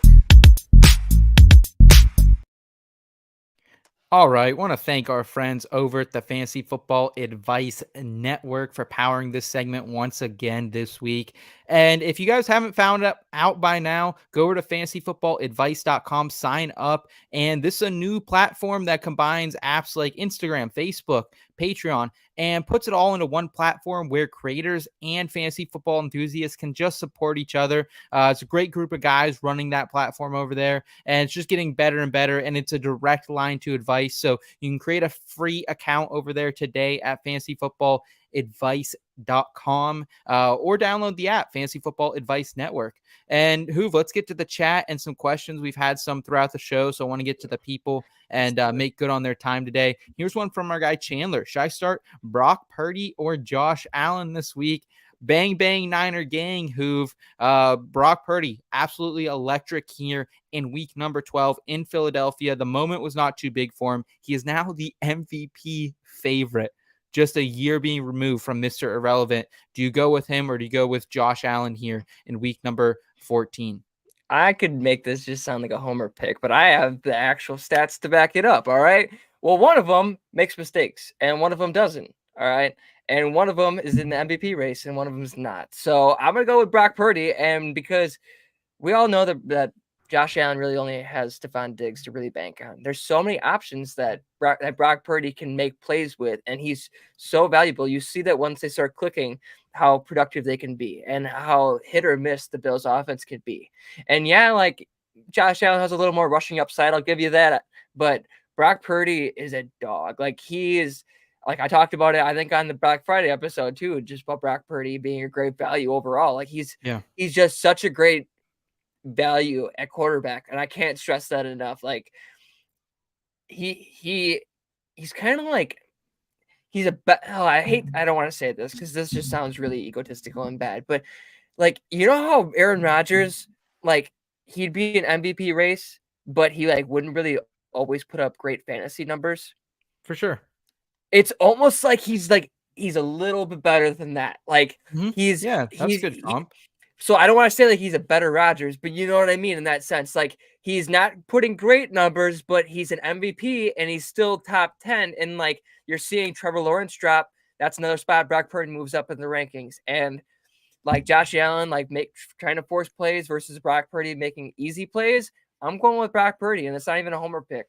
All right. Want to thank our friends over at the Fantasy Football Advice Network for powering this segment once again this week. And if you guys haven't found it out by now, go over to fantasyfootballadvice.com, sign up. And this is a new platform that combines apps like Instagram, Facebook, Patreon, and puts it all into one platform where creators and fantasy football enthusiasts can just support each other. It's a great group of guys running that platform over there, and it's just getting better and better, and it's a direct line to advice. So you can create a free account over there today at fantasyfootballadvice.com or download the app, Fantasy Football Advice Network. And Hoov, let's get to the chat and some questions. We've had some throughout the show, so I want to get to the people and make good on their time today. Here's one from our guy Chandler. Should I start Brock Purdy or Josh Allen this week? Bang, bang, Niner gang, Hoov. Brock Purdy, absolutely electric here in week number 12 in Philadelphia. The moment was not too big for him. He is now the MVP favorite, just a year being removed from Mr. Irrelevant. Do you go with him or do you go with Josh Allen here in week number 14? I could make this just sound like a homer pick, but I have the actual stats to back it up. All right. Well, one of them makes mistakes and one of them doesn't. All right. And one of them is in the MVP race and one of them is not. So I'm going to go with Brock Purdy. And because we all know that Josh Allen really only has Stephon Diggs to really bank on. There's so many options that Brock Purdy can make plays with, and he's so valuable. You see that once they start clicking, how productive they can be and how hit or miss the Bills' offense could be. And yeah, like Josh Allen has a little more rushing upside. I'll give you that. But Brock Purdy is a dog. Like he is, like I talked about it, I think on the Black Friday episode too, just about Brock Purdy being a great value overall. Like he's just such a great value at quarterback, and I can't stress that enough. Like he's kind of like I don't want to say this because this just sounds really egotistical and bad, but like you know how Aaron Rodgers, like he'd be an MVP race, but he like wouldn't really always put up great fantasy numbers. For sure. It's almost like he's a little bit better than that. Like that's a good comp. So I don't want to say like he's a better Rodgers, but you know what I mean in that sense. Like he's not putting great numbers, but he's an MVP and he's still top 10. And like you're seeing Trevor Lawrence drop that's another spot Brock Purdy moves up in the rankings. And like Josh Allen, like trying to force plays versus Brock Purdy making easy plays, I'm going with Brock Purdy, and it's not even a homer pick.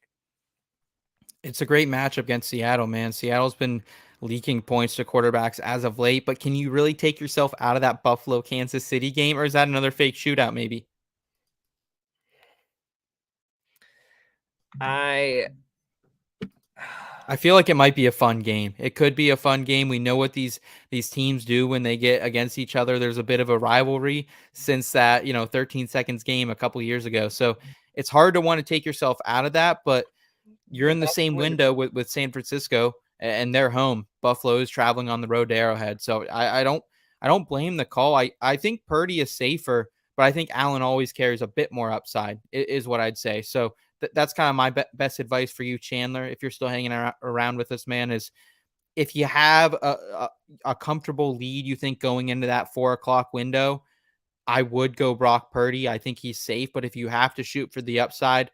It's a great matchup against Seattle, man. Seattle's been leaking points to quarterbacks as of late, but can you really take yourself out of that Buffalo Kansas City game, or is that another fake shootout maybe? I feel like it might be a fun game. It could be a fun game. We know what these teams do when they get against each other. There's a bit of a rivalry since that, 13 seconds game a couple years ago. So it's hard to want to take yourself out of that, but you're in the same window with San Francisco and they're home. Buffalo is traveling on the road to Arrowhead. So I don't blame the call. I think Purdy is safer, but I think Allen always carries a bit more upside is what I'd say. So that's kind of my best advice for you, Chandler, if you're still hanging around with us, man, is if you have a comfortable lead, you think going into that 4:00 window, I would go Brock Purdy. I think he's safe, but if you have to shoot for the upside,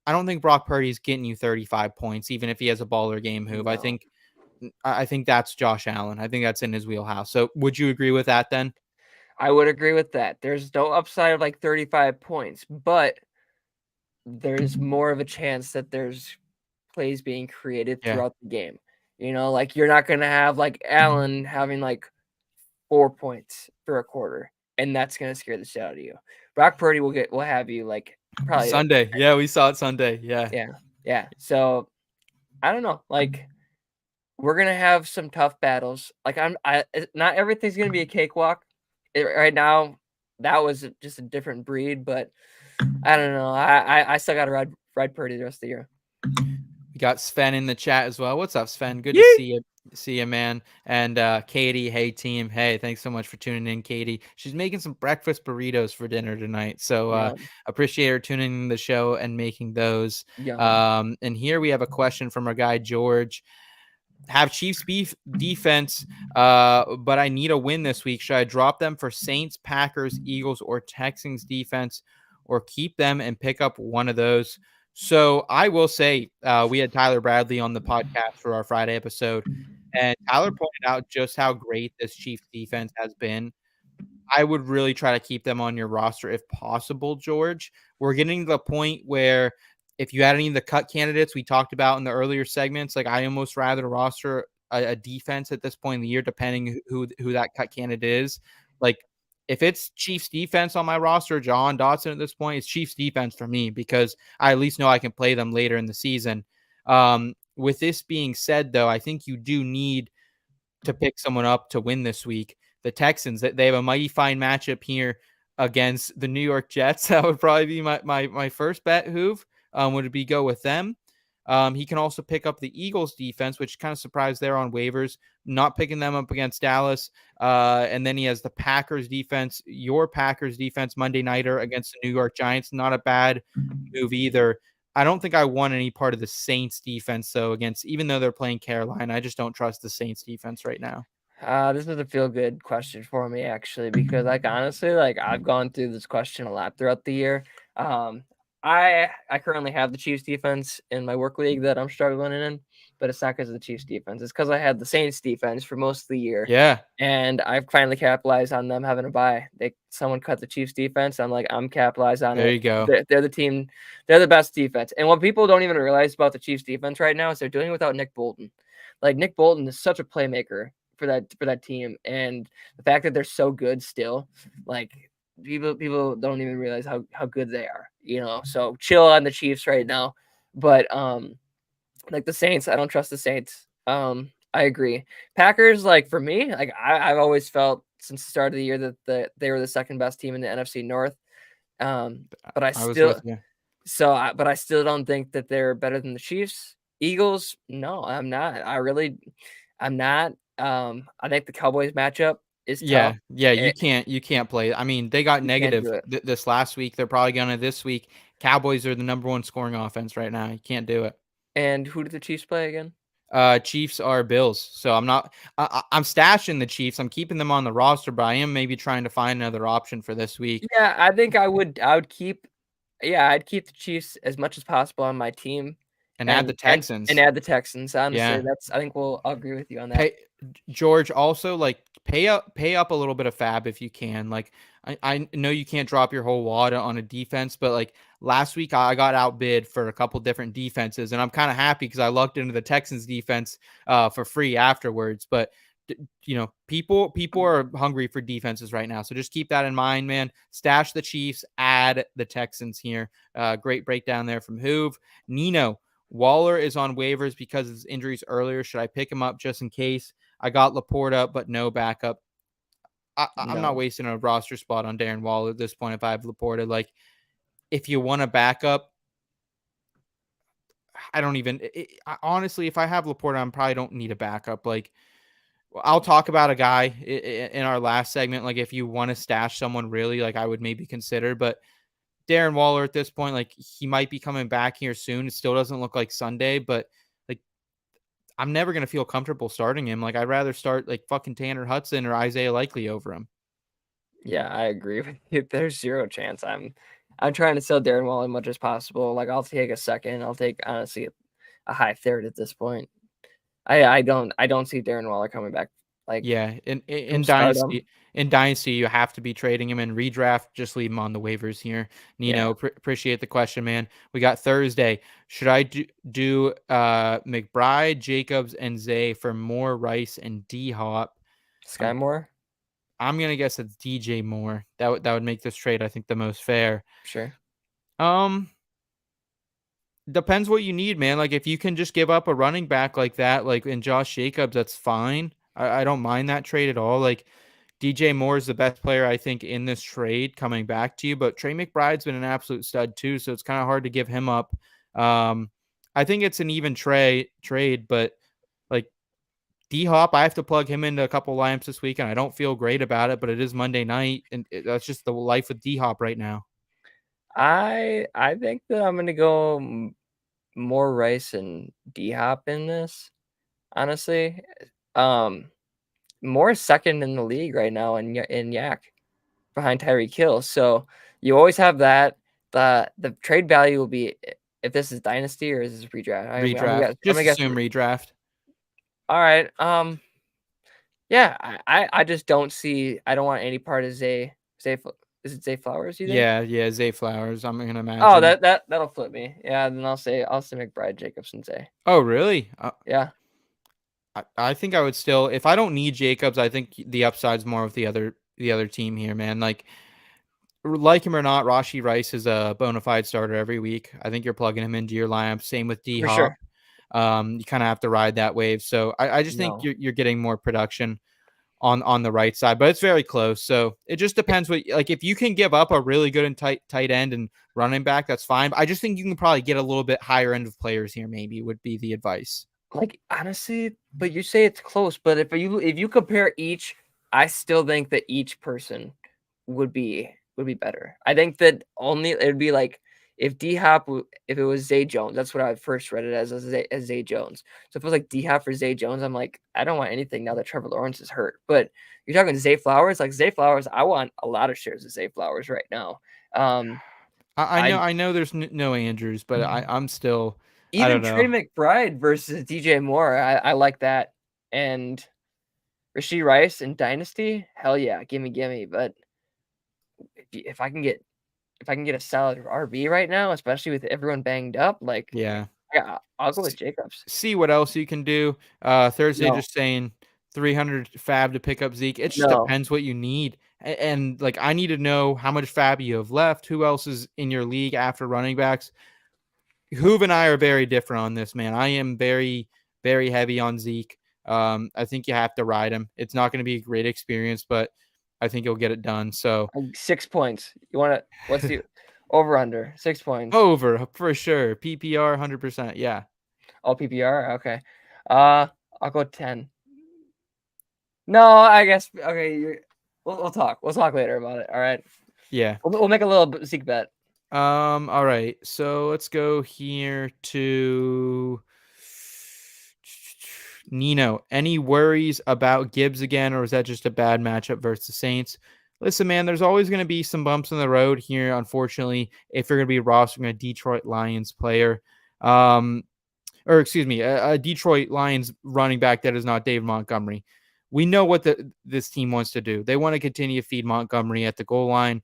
I don't think Brock Purdy's getting you 35 points, even if he has a baller game, Hoov. No. I think that's Josh Allen. I think that's in his wheelhouse. So would you agree with that then? I would agree with that. There's no upside of like 35 points, but there's more of a chance that there's plays being created throughout the game. Like you're not going to have like Allen having like 4 points for a quarter, and that's going to scare the shit out of you. Brock Purdy will have you like probably Sunday. Yeah, we saw it Sunday. Yeah. Yeah. So I don't know. Like we're going to have some tough battles. Like not everything's going to be a cakewalk. Right now, that was just a different breed, but I don't know. I still got to ride Purdy the rest of the year. We got Sven in the chat as well. What's up, Sven? Good to see you, man. And Katie, hey team, hey, thanks so much for tuning in, Katie. She's making some breakfast burritos for dinner tonight, so appreciate her tuning in the show and making those. And here we have a question from our guy George. Have Chiefs defense, but I need a win this week. Should I drop them for Saints, Packers, Eagles, or Texans defense, or keep them and pick up one of those? So I will say we had Tyler Bradley on the podcast for our Friday episode, and Tyler pointed out just how great this Chiefs defense has been. I would really try to keep them on your roster if possible, George. We're getting to the point where if you had any of the cut candidates we talked about in the earlier segments, like I almost rather roster a defense at this point in the year, depending who that cut candidate is. Like if it's Chiefs defense on my roster, Jahan Dotson at this point, it's Chiefs defense for me because I at least know I can play them later in the season. With this being said, though, I think you do need to pick someone up to win this week. The Texans, they have a mighty fine matchup here against the New York Jets. That would probably be my first bet, Hoov. Would it be go with them? He can also pick up the Eagles defense, which kind of surprised there on waivers, not picking them up against Dallas. And then he has the Packers defense, your Packers defense Monday nighter against the New York Giants. Not a bad move either. I don't think I want any part of the Saints defense, though, even though they're playing Carolina. I just don't trust the Saints defense right now. This is a feel-good question for me, actually, because honestly, I've gone through this question a lot throughout the year. I currently have the Chiefs defense in my work league that I'm struggling in, but it's not because of the Chiefs defense. It's because I had the Saints defense for most of the year. Yeah. And I've finally capitalized on them having a bye. Someone cut the Chiefs defense. I'm capitalized on it. There you go. They're the team. They're the best defense. And what people don't even realize about the Chiefs defense right now is they're doing it without Nick Bolton. Like Nick Bolton is such a playmaker for that team. And the fact that they're so good still, people don't even realize how good they are, so chill on the Chiefs right now. But the Saints, I don't trust the Saints. I agree. Packers, for me, I've always felt since the start of the year that they were the second best team in the NFC North. But I still don't think that they're better than the Chiefs. Eagles, no, I'm not. I'm not. I think the Cowboys matchup is tough. Yeah, you can't play. I mean, they got negative this last week. They're probably gonna this week. Cowboys are the number one scoring offense right now. You can't do it. And who did the Chiefs play again? Chiefs are Bills. So I'm stashing the Chiefs. I'm keeping them on the roster, but I am maybe trying to find another option for this week. Yeah, I think I would keep. Yeah, I'd keep the Chiefs as much as possible on my team and add the Texans. And add the Texans. Honestly, Yeah. I think I'll agree with you on that. Pay, George, also like pay up a little bit of fab if you can. Like I know you can't drop your whole wad on a defense, but like last week I got outbid for a couple different defenses, and I'm kind of happy because I lucked into the Texans defense for free afterwards. But people are hungry for defenses right now, so just keep that in mind, man. Stash the Chiefs, add the Texans here. Great breakdown there from Hoov. Nino, Waller is on waivers because of his injuries earlier. Should I pick him up just in case? I got Laporta, but no backup. I'm not wasting a roster spot on Darren Waller at this point if I have Laporta. Like, if you want a backup, I don't even honestly, if I have Laporta, I probably don't need a backup. Like, I'll talk about a guy in our last segment. Like, if you want to stash someone really, like, I would maybe consider, but Darren Waller at this point, like, he might be coming back here soon. It still doesn't look like Sunday, but like, I'm never going to feel comfortable starting him. Like, I'd rather start like fucking Tanner Hudson or Isaiah Likely over him. Yeah, I agree with you. There's zero chance. I'm trying to sell Darren Waller as much as possible. Like, I'll take a second. I'll take, honestly, a high third at this point. I don't see Darren Waller coming back. Like, yeah, in Dynasty, you have to be trading him. In redraft, just leave him on the waivers here. Nino, appreciate the question, man. We got Thursday. Should I do McBride, Jacobs, and Zay for Moore, Rice, and D Hop? Sky Moore? I'm gonna guess it's DJ Moore. That would make this trade, I think, the most fair. Sure. Depends what you need, man. Like, if you can just give up a running back like that, like in Josh Jacobs, that's fine. I don't mind that trade at all. Like, DJ Moore is the best player, I think, in this trade coming back to you, but Trey McBride's been an absolute stud too, so it's kind of hard to give him up. I think it's an even trade, but like D-Hop, I have to plug him into a couple lineups this week, and I don't feel great about it, but it is Monday night, and that's just the life with D-Hop right now. I think that I'm going to go more Rice and D-Hop in this, honestly. More second in the league right now in Yak behind Tyreek Hill. So you always have that. The trade value will be, if this is Dynasty or is this redraft? Redraft. Just assume redraft. All right. Yeah, I just don't see. I don't want any part of Zay. Is it Zay Flowers? You think? Yeah, Zay Flowers. I'm gonna imagine. Oh, that'll flip me. Yeah, then I'll say McBride, Jacobs, and Zay. Oh, really? Yeah. I think I would still, if I don't need Jacobs, I think the upside's more with the other team here, man. Like him or not, Rashee Rice is a bona fide starter every week. I think you're plugging him into your lineup. Same with D Hop. Sure. You kind of have to ride that wave. So I just think you're getting more production on the right side, but it's very close. So it just depends if you can give up a really good and tight end and running back, that's fine. But I just think you can probably get a little bit higher end of players here, maybe would be the advice. Like, honestly, but you say it's close, but if you compare each, I still think that each person would be better. I think that it'd be like if D-Hop, if it was Zay Jones, that's what I first read it as Zay Jones. So if it was like D-Hop or Zay Jones, I'm like, I don't want anything now that Trevor Lawrence is hurt. But you're talking Zay Flowers, I want a lot of shares of Zay Flowers right now. I know there's no Andrews, but I'm still. Even Trey McBride versus DJ Moore, I like that. And Rashee Rice in Dynasty, hell yeah, gimme. But if I can get a solid RB right now, especially with everyone banged up, yeah, I'll go with Jacobs. See what else you can do. Thursday, just saying 300 fab to pick up Zeke. It just depends what you need. And like, I need to know how much fab you have left. Who else is in your league after running backs? Hoov and I are very different on this, man. I am very, very heavy on Zeke. I think you have to ride him. It's not going to be a great experience, but I think you'll get it done. So 6 points. You want to? What's the over under 6 points? Over for sure. PPR 100%. Yeah. All PPR. Okay. I'll go 10. No, I guess. Okay. We'll talk. We'll talk later about it. All right. Yeah. We'll make a little Zeke bet. All right. So let's go here to Nino. Any worries about Gibbs again, or is that just a bad matchup versus the Saints? Listen, man, there's always going to be some bumps in the road here, unfortunately, if you're going to be rostering a Detroit Lions player. or excuse me, a Detroit Lions running back that is not David Montgomery. We know what this team wants to do. They want to continue to feed Montgomery at the goal line.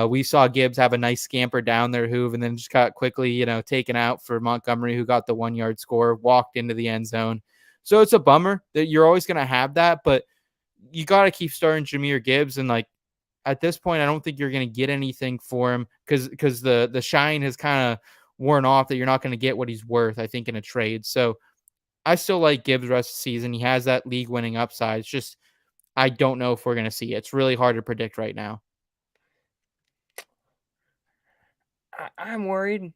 We saw Gibbs have a nice scamper down there, Hoov, and then just got quickly, taken out for Montgomery, who got the 1-yard score, walked into the end zone. So it's a bummer that you're always going to have that, but you got to keep starting Jahmyr Gibbs. And like at this point, I don't think you're going to get anything for him because the shine has kind of worn off that you're not going to get what he's worth, I think, in a trade. So I still like Gibbs the rest of the season. He has that league winning upside. It's just, I don't know if we're going to see it. It's really hard to predict right now. I'm worried.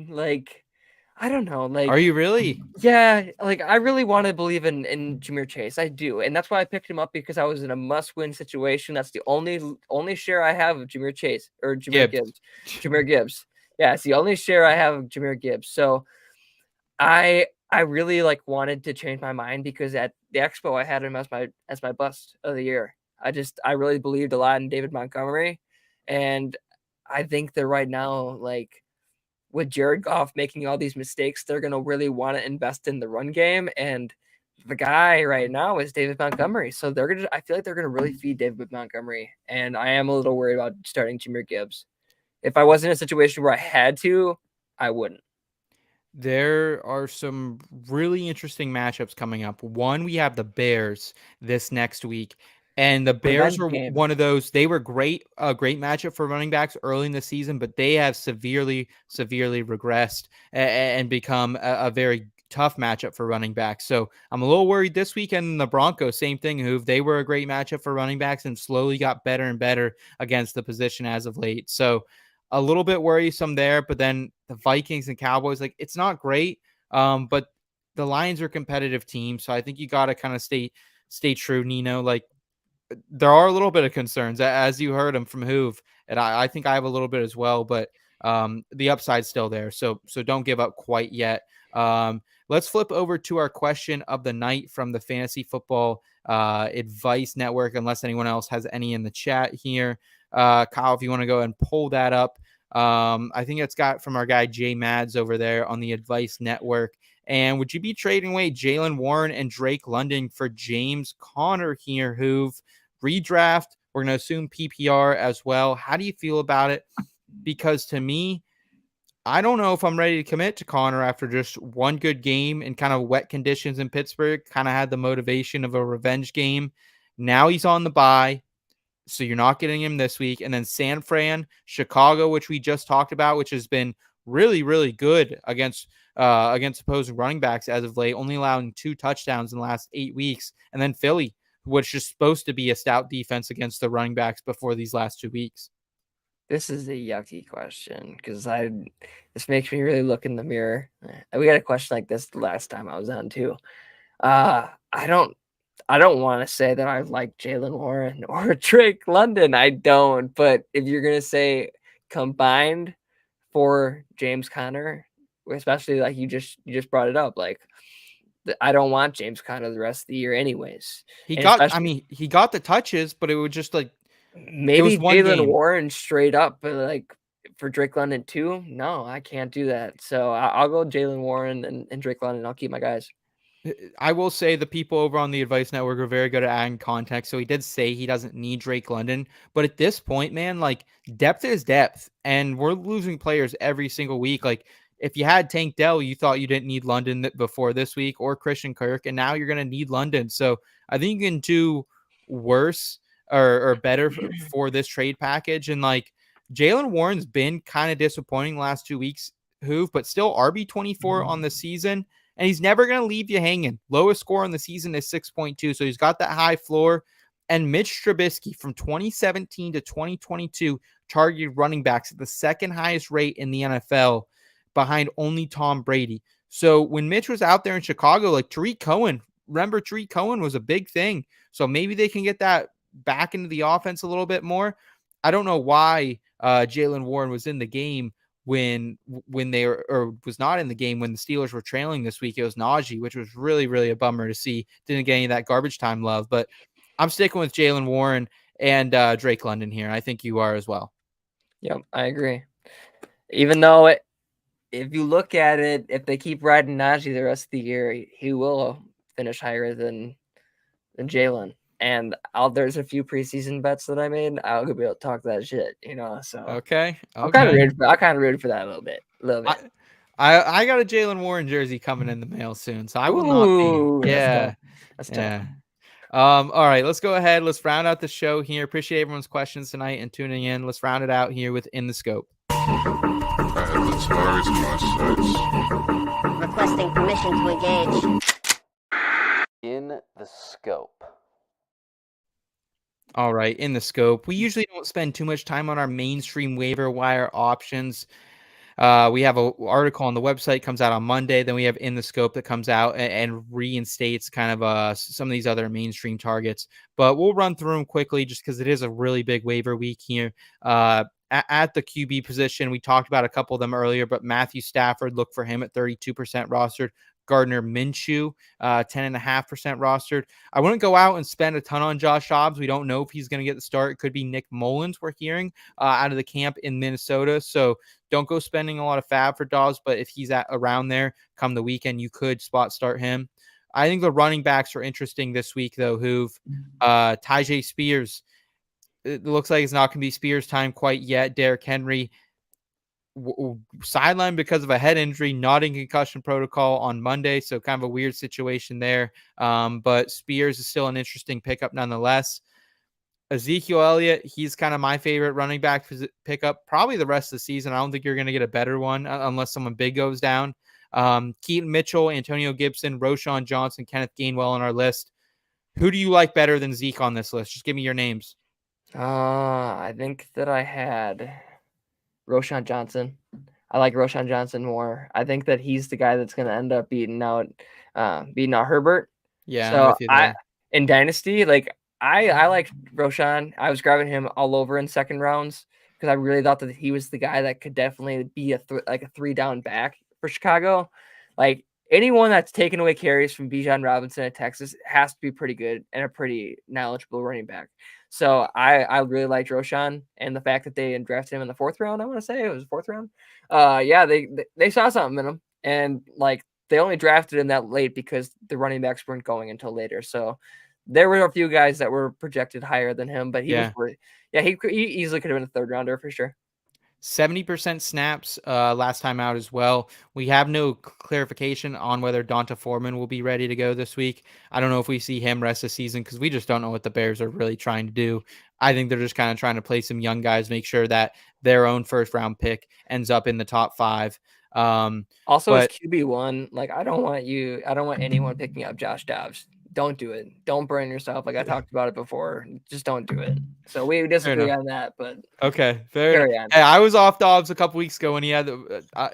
Like, I don't know. Like, are you really? Yeah, like I really want to believe in Jahmyr Chase. I do, and that's why I picked him up because I was in a must-win situation. That's the only share I have of Jahmyr Chase or Jahmyr Gibbs. Jahmyr Gibbs. Yeah, it's the only share I have of Jahmyr Gibbs. So I really like wanted to change my mind because at the Expo I had him as my bust of the year. I really believed a lot in David Montgomery, and I think that right now, like, with Jared Goff making all these mistakes, they're going to really want to invest in the run game. And the guy right now is David Montgomery. So I feel like they're going to really feed David Montgomery. And I am a little worried about starting Jahmyr Gibbs. If I wasn't in a situation where I had to, I wouldn't. There are some really interesting matchups coming up. One, we have the Bears this next week. And the Bears are one of those. They were a great matchup for running backs early in the season, but they have severely regressed and become a very tough matchup for running backs. So I'm a little worried this weekend. The Broncos, same thing, Hoov. They were a great matchup for running backs and slowly got better and better against the position as of late. So a little bit worrisome there, but then the Vikings and Cowboys, like, it's not great. But the Lions are a competitive team. So I think you got to kind of stay true, Nino. Like, there are a little bit of concerns, as you heard them from Hoov, and I think I have a little bit as well, but the upside's still there. So don't give up quite yet. Let's flip over to our question of the night from the Fantasy Football Advice Network, unless anyone else has any in the chat here. Kyle, if you want to go ahead and pull that up. I think it's got from our guy Jay Mads over there on the Advice Network. And would you be trading away Jaylen Warren and Drake London for James Conner here, Hoov? Redraft, we're going to assume PPR as well. How do you feel about it? Because to me, I don't know if I'm ready to commit to Conner after just one good game in kind of wet conditions in Pittsburgh. Kind of had the motivation of a revenge game. Now he's on the bye, so you're not getting him this week. And then San Fran, Chicago, which we just talked about, which has been really, really good against opposing running backs as of late, only allowing 2 touchdowns in the last 8 weeks. And then Philly, which is supposed to be a stout defense against the running backs before these last 2 weeks. This is a yucky question because this makes me really look in the mirror. We got a question like this the last time I was on too. I don't want to say that I like Jaylen Warren or Drake London. I don't. But if you're gonna say combined for James Conner, especially like you just brought it up, like I don't want James Conner the rest of the year anyways. He got the touches, but it was just like maybe Jaylen Warren straight up, but like for Drake London too, no, I can't do that. So I'll go Jaylen Warren and Drake London. I'll keep my guys. I will say the people over on the Advice Network are very good at adding context. So he did say he doesn't need Drake London. But at this point, man, like, depth is depth. And we're losing players every single week. Like, if you had Tank Dell, you thought you didn't need London before this week, or Christian Kirk, and now you're going to need London. So I think you can do worse or better for this trade package. And like, Jaylen Warren's been kind of disappointing the last 2 weeks, Hoov, but still RB24 on the season. And he's never going to leave you hanging. Lowest score on the season is 6.2. So he's got that high floor. And Mitch Trubisky from 2017 to 2022 targeted running backs at the second highest rate in the NFL, behind only Tom Brady. So when Mitch was out there in Chicago, like Tariq Cohen was a big thing. So maybe they can get that back into the offense a little bit more. I don't know why Jaylen Warren was in the game when they were, or was not in the game when the Steelers were trailing this week. It was Najee, which was really, really a bummer to see. Didn't get any of that garbage time love, but I'm sticking with Jaylen Warren and Drake London here. I think you are as well. Yep, I agree. Even though if you look at it, if they keep riding Najee the rest of the year, he will finish higher than Jaylen. And there's a few preseason bets that I made. I'll be able to talk that shit, So Okay. I'm kind of Okay. rooting for that a little bit. I got a Jaylen Warren jersey coming in the mail soon, so I will not be. Ooh, Yeah. that's Yeah. tough. All right, let's go ahead. Let's round out the show here. Appreciate everyone's questions tonight and tuning in. Let's round it out here with In the Scope. I have the stars in my sights. Requesting permission to engage. In the Scope. All right, In the Scope. We usually don't spend too much time on our mainstream waiver wire options. We have an article on the website, comes out on Monday. Then we have In the Scope that comes out and reinstates kind of some of these other mainstream targets. But we'll run through them quickly just because it is a really big waiver week here. At the QB position, we talked about a couple of them earlier, but Matthew Stafford, look for him at 32% rostered. Gardner Minshew, 10.5% rostered. I wouldn't go out and spend a ton on Josh Dobbs. We don't know if he's going to get the start. It could be Nick Mullins, we're hearing, out of the camp in Minnesota. So don't go spending a lot of fab for Dobbs, but if he's around there come the weekend, you could spot start him. I think the running backs are interesting this week, though. Hoov, Tyjae Spears. It looks like it's not going to be Spears time quite yet. Derrick Henry, sidelined because of a head injury, not in concussion protocol on Monday. So kind of a weird situation there. But Spears is still an interesting pickup nonetheless. Ezekiel Elliott, he's kind of my favorite running back pickup probably the rest of the season. I don't think you're going to get a better one unless someone big goes down. Keaton Mitchell, Antonio Gibson, Roschon Johnson, Kenneth Gainwell on our list. Who do you like better than Zeke on this list? Just give me your names. I think that I had Roschon Johnson. I like Roschon Johnson more. I think that he's the guy that's going to end up beating out Herbert. Yeah. So in Dynasty, I like Roschon. I was grabbing him all over in second rounds because I really thought that he was the guy that could definitely be a 3-down back for Chicago. Like anyone that's taken away carries from Bijan Robinson at Texas has to be pretty good and a pretty knowledgeable running back. So I really liked Roschon, and the fact that they drafted him in the 4th round, I want to say it was the 4th round. Yeah, they saw something in him, and they only drafted him that late because the running backs weren't going until later. So there were a few guys that were projected higher than him, but he easily could have been a 3rd rounder for sure. 70% snaps last time out as well. We have no clarification on whether Donta Foreman will be ready to go this week. I don't know if we see him rest the season because we just don't know what the Bears are really trying to do. I think they're just kind of trying to play some young guys, make sure that their own 1st round pick ends up in the top 5. Also, as QB1, I don't want anyone picking up Josh Dobbs. Don't do it. Don't burn yourself. I talked about it before. Just don't do it. So we disagree on that, but okay, fair enough. Hey, I was off Dobbs a couple weeks ago when he had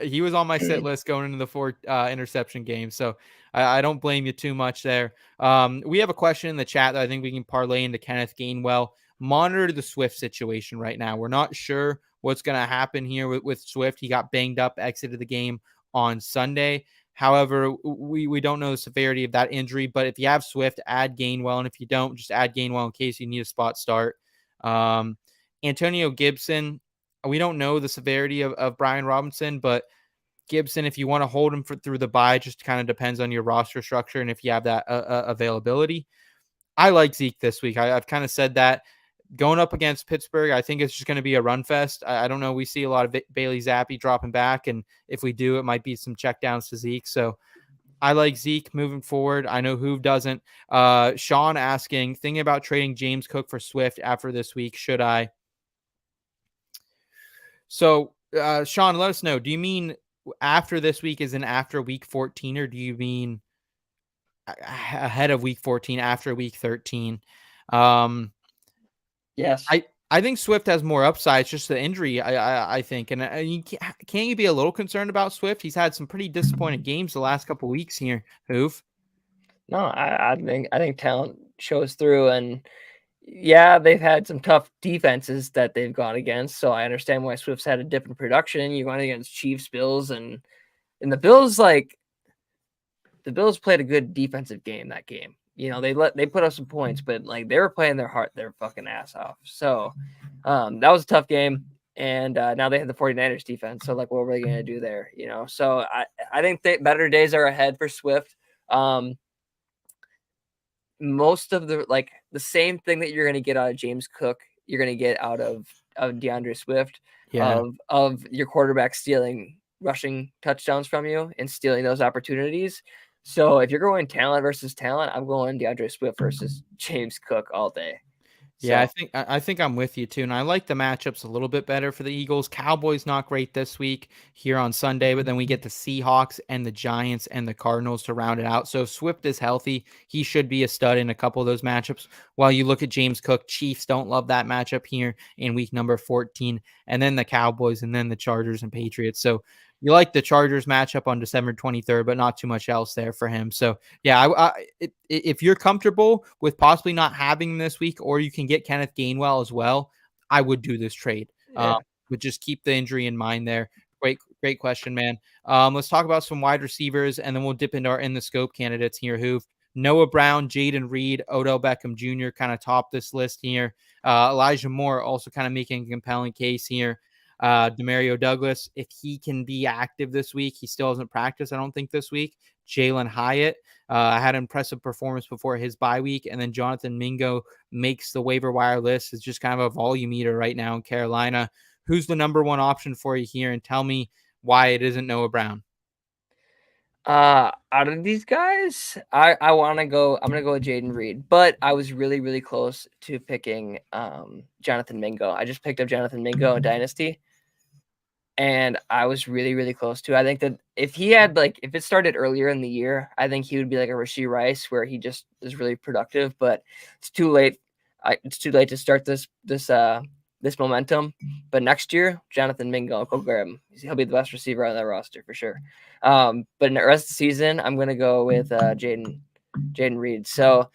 he was on my sit list going into the 4 interception game. So I don't blame you too much there. We have a question in the chat that I think we can parlay into Kenneth Gainwell. Monitor the Swift situation right now. We're not sure what's going to happen here with Swift. He got banged up, exited the game on Sunday. However, we don't know the severity of that injury, but if you have Swift, add Gainwell, and if you don't, just add Gainwell in case you need a spot start. Antonio Gibson, we don't know the severity of Brian Robinson, but Gibson, if you want to hold him through the bye, just kind of depends on your roster structure and if you have that availability. I like Zeke this week. I've kind of said that. Going up against Pittsburgh, I think it's just going to be a run fest. I don't know. We see a lot of Bailey Zappi dropping back, and if we do, it might be some checkdowns to Zeke. So I like Zeke moving forward. I know Hoov doesn't. Sean asking, thinking about trading James Cook for Swift after this week. Should I? So, Sean, let us know. Do you mean after this week is in after week 14, or do you mean ahead of week 14 after week 13? Yes. I think Swift has more upside. It's just the injury, I think. And can't you be a little concerned about Swift? He's had some pretty disappointing games the last couple of weeks here, Hoov. No, I think talent shows through. And, yeah, they've had some tough defenses that they've gone against. So I understand why Swift's had a dip in production. You're going against Chiefs, Bills, and the Bills, the Bills played a good defensive game that game. They put up some points, but they were playing their fucking ass off. So that was a tough game. And now they have the 49ers defense. So, like, what were they going to do there? So I think better days are ahead for Swift. Most of the same thing that you're going to get out of James Cook, you're going to get out of DeAndre Swift, of your quarterback stealing rushing touchdowns from you and stealing those opportunities. So if you're going talent versus talent, I'm going DeAndre Swift versus James Cook all day. Yeah, I think I'm with you too, and I like the matchups a little bit better for the Eagles. Cowboys not great this week here on Sunday, but then we get the Seahawks and the Giants and the Cardinals to round it out. So if Swift is healthy, he should be a stud in a couple of those matchups. While you look at James Cook, Chiefs don't love that matchup here in week number 14, and then the Cowboys, and then the Chargers and Patriots. So you like the Chargers matchup on December 23rd, but not too much else there for him. So yeah, if you're comfortable with possibly not having this week, or you can get Kenneth Gainwell as well, I would do this trade. But just keep the injury in mind there. Great question, man. Let's talk about some wide receivers, and then we'll dip into our in the scope candidates here. Who Noah Brown, Jaden Reed, Odell Beckham Jr. kind of top this list here. Elijah Moore also kind of making a compelling case here. Demario Douglas, if he can be active this week, he still hasn't practiced, I don't think, this week. Jalen Hyatt had an impressive performance before his bye week, and then Jonathan Mingo makes the waiver wire list. It's just kind of a volume eater right now in Carolina. Who's the number one option for you here, and tell me why it isn't Noah Brown? Out of these guys, I'm gonna go with Jaden Reed, but I was really, really close to picking Jonathan Mingo. I just picked up Jonathan Mingo in Dynasty, and I was really, really close to. I think that if it started earlier in the year, I think he would be like a Rashee Rice, where he just is really productive. But it's too late. It's too late to start this momentum. But next year, Jonathan Mingo, go grab him. He'll be the best receiver on that roster for sure. But in the rest of the season, I'm gonna go with Jaden Reed. So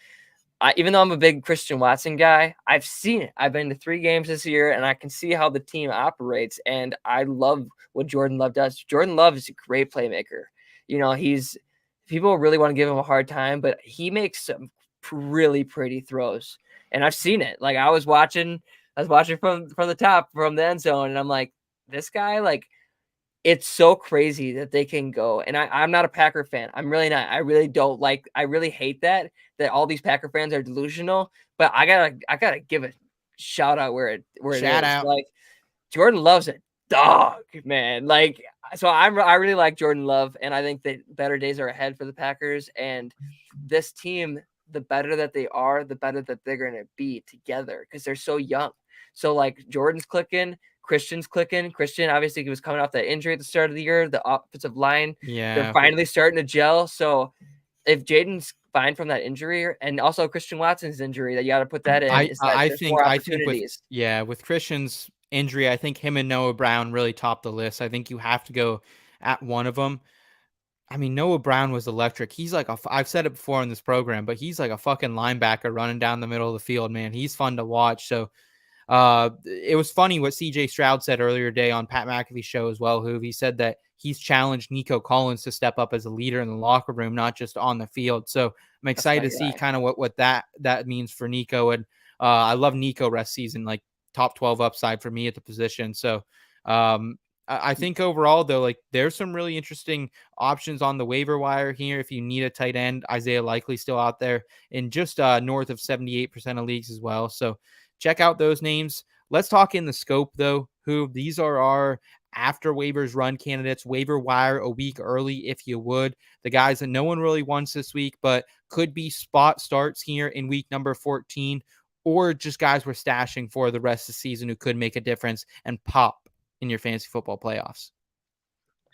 even though I'm a big Christian Watson guy, I've seen it. I've been to 3 games this year, and I can see how the team operates. And I love what Jordan Love does. Jordan Love is a great playmaker. People really want to give him a hard time, but he makes some really pretty throws. And I've seen it. Like I was watching from the top, from the end zone, and I'm like, this guy, like, it's so crazy that they can go. And I'm not a Packer fan. I'm really not. I really hate that all these Packer fans are delusional. But I gotta give a shout out where it is. Like Jordan Love's a dog, man. Like, so I really like Jordan Love, and I think that better days are ahead for the Packers. And this team, the better that they are, the better that they're gonna be together because they're so young. So like Jordan's clicking. Christian's clicking. Christian, obviously, he was coming off that injury at the start of the year. The offensive line, they're finally starting to gel. So if Jaden's fine from that injury, and also Christian Watson's injury, that you got to put that in. I think with Christian's injury, I think him and Noah Brown really top the list. I think you have to go at one of them. I mean, Noah Brown was electric. He's like I've said it before in this program, but he's like a fucking linebacker running down the middle of the field, man. He's fun to watch. So it was funny what CJ Stroud said earlier today on Pat McAfee's show as well. He said that he's challenged Nico Collins to step up as a leader in the locker room, not just on the field. So I'm excited to see kind of what that means for Nico. And I love Nico rest season, like top 12 upside for me at the position. So I think overall, though, like there's some really interesting options on the waiver wire here. If you need a tight end, Isaiah Likely still out there in just north of 78% of leagues as well. So check out those names. Let's talk in the scope, though. These are our after waivers run candidates. Waiver wire a week early, if you would. The guys that no one really wants this week, but could be spot starts here in week number 14, or just guys we're stashing for the rest of the season who could make a difference and pop in your fantasy football playoffs.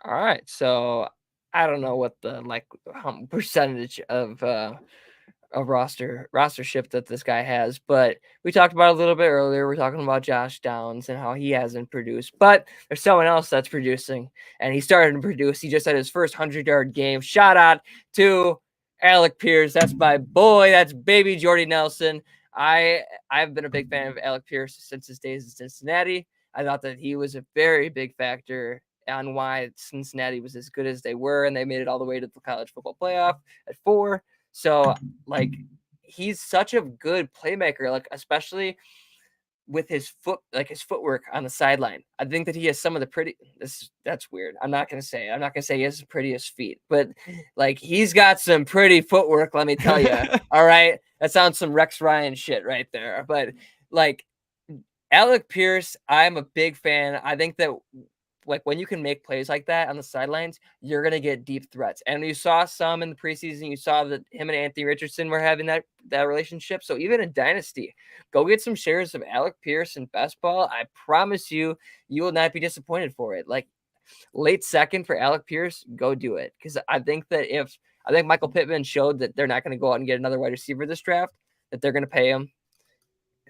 All right. So I don't know what the percentage of rostership that this guy has, but we talked about it a little bit earlier. We're talking about Josh Downs and how he hasn't produced, but there's someone else that's producing, and he started to produce. He just had his first 100-yard game. Shout out to Alec Pierce. That's my boy. That's baby Jordy Nelson. I've been a big fan of Alec Pierce since his days in Cincinnati. I thought that he was a very big factor on why Cincinnati was as good as they were, and they made it all the way to the college football playoff at 4. So, like, he's such a good playmaker, like, especially with his footwork on the sideline. I think that he has some of the that's weird. I'm not gonna say he has the prettiest feet, but like he's got some pretty footwork, let me tell you. All right. That sounds some Rex Ryan shit right there. But like Alec Pierce, I'm a big fan. I think that like when you can make plays like that on the sidelines, you're gonna get deep threats. And you saw some in the preseason. You saw that him and Anthony Richardson were having that relationship. So even in Dynasty, go get some shares of Alec Pierce in best ball. I promise you, you will not be disappointed for it. Like late second for Alec Pierce, go do it. Because I think Michael Pittman showed that they're not going to go out and get another wide receiver this draft, that they're going to pay him.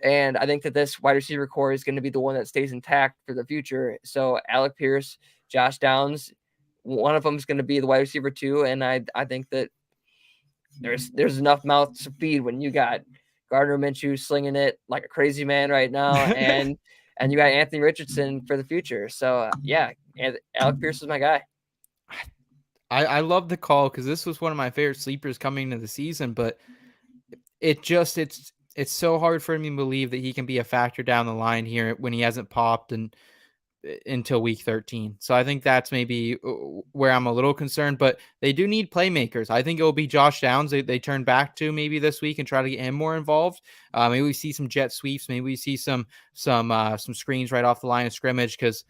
And I think that this wide receiver core is going to be the one that stays intact for the future. So Alec Pierce, Josh Downs, one of them is going to be the wide receiver too. And I think that there's enough mouths to feed when you got Gardner Minshew slinging it like a crazy man right now, and you got Anthony Richardson for the future. So yeah, and Alec Pierce is my guy. I love the call because this was one of my favorite sleepers coming into the season, but it's so hard for me to believe that he can be a factor down the line here when he hasn't popped until week 13. So I think that's maybe where I'm a little concerned, but they do need playmakers. I think it will be Josh Downs. They turn back to maybe this week and try to get him more involved. Maybe we see some jet sweeps. Maybe we see some screens right off the line of scrimmage because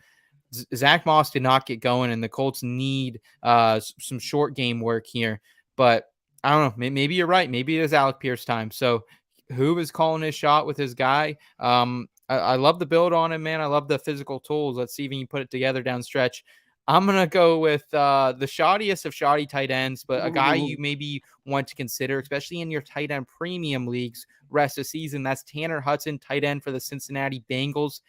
Zach Moss did not get going and the Colts need some short game work here. But I don't know. Maybe you're right. Maybe it is Alec Pierce time. So Hoov is calling his shot with his guy. I love the build on him, man. I love the physical tools. Let's see if he can put it together down stretch. I'm going to go with the shoddiest of shoddy tight ends, but a guy you maybe want to consider, especially in your tight end premium leagues rest of season. That's Tanner Hudson, tight end for the Cincinnati Bengals,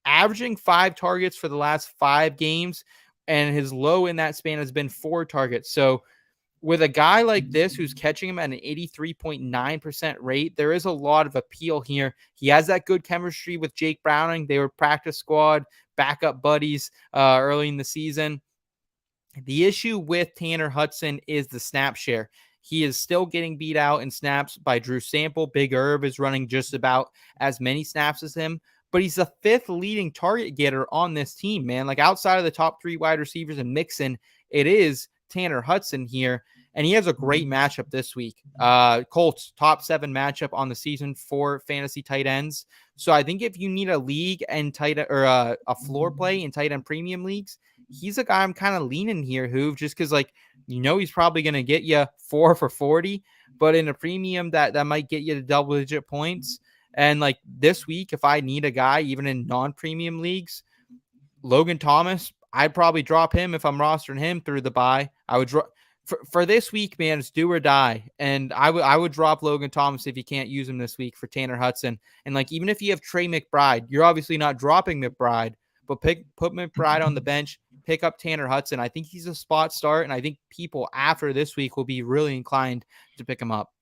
averaging 5 targets for the last 5 games, and his low in that span has been 4 targets. So with a guy like this who's catching him at an 83.9% rate, there is a lot of appeal here. He has that good chemistry with Jake Browning. They were practice squad, backup buddies early in the season. The issue with Tanner Hudson is the snap share. He is still getting beat out in snaps by Drew Sample. Big Herb is running just about as many snaps as him, but he's the 5th leading target getter on this team, man. Like outside of the top 3 wide receivers and Mixon, it is Tanner Hudson here, and he has a great matchup this week. Colts top 7 matchup on the season for fantasy tight ends. So I think if you need a league and a floor play in tight end premium leagues, he's a guy I'm kind of leaning here, Hoov, just because he's probably going to get you 4 for 40, but in a premium that might get you to double-digit points. And like this week, if I need a guy, even in non-premium leagues, Logan Thomas, I'd probably drop him if I'm rostering him through the bye. I would drop for this week, man. It's do or die, and I would drop Logan Thomas if you can't use him this week for Tanner Hudson. And like even if you have Trey McBride, you're obviously not dropping McBride, but put McBride on the bench, pick up Tanner Hudson. I think he's a spot start, and I think people after this week will be really inclined to pick him up.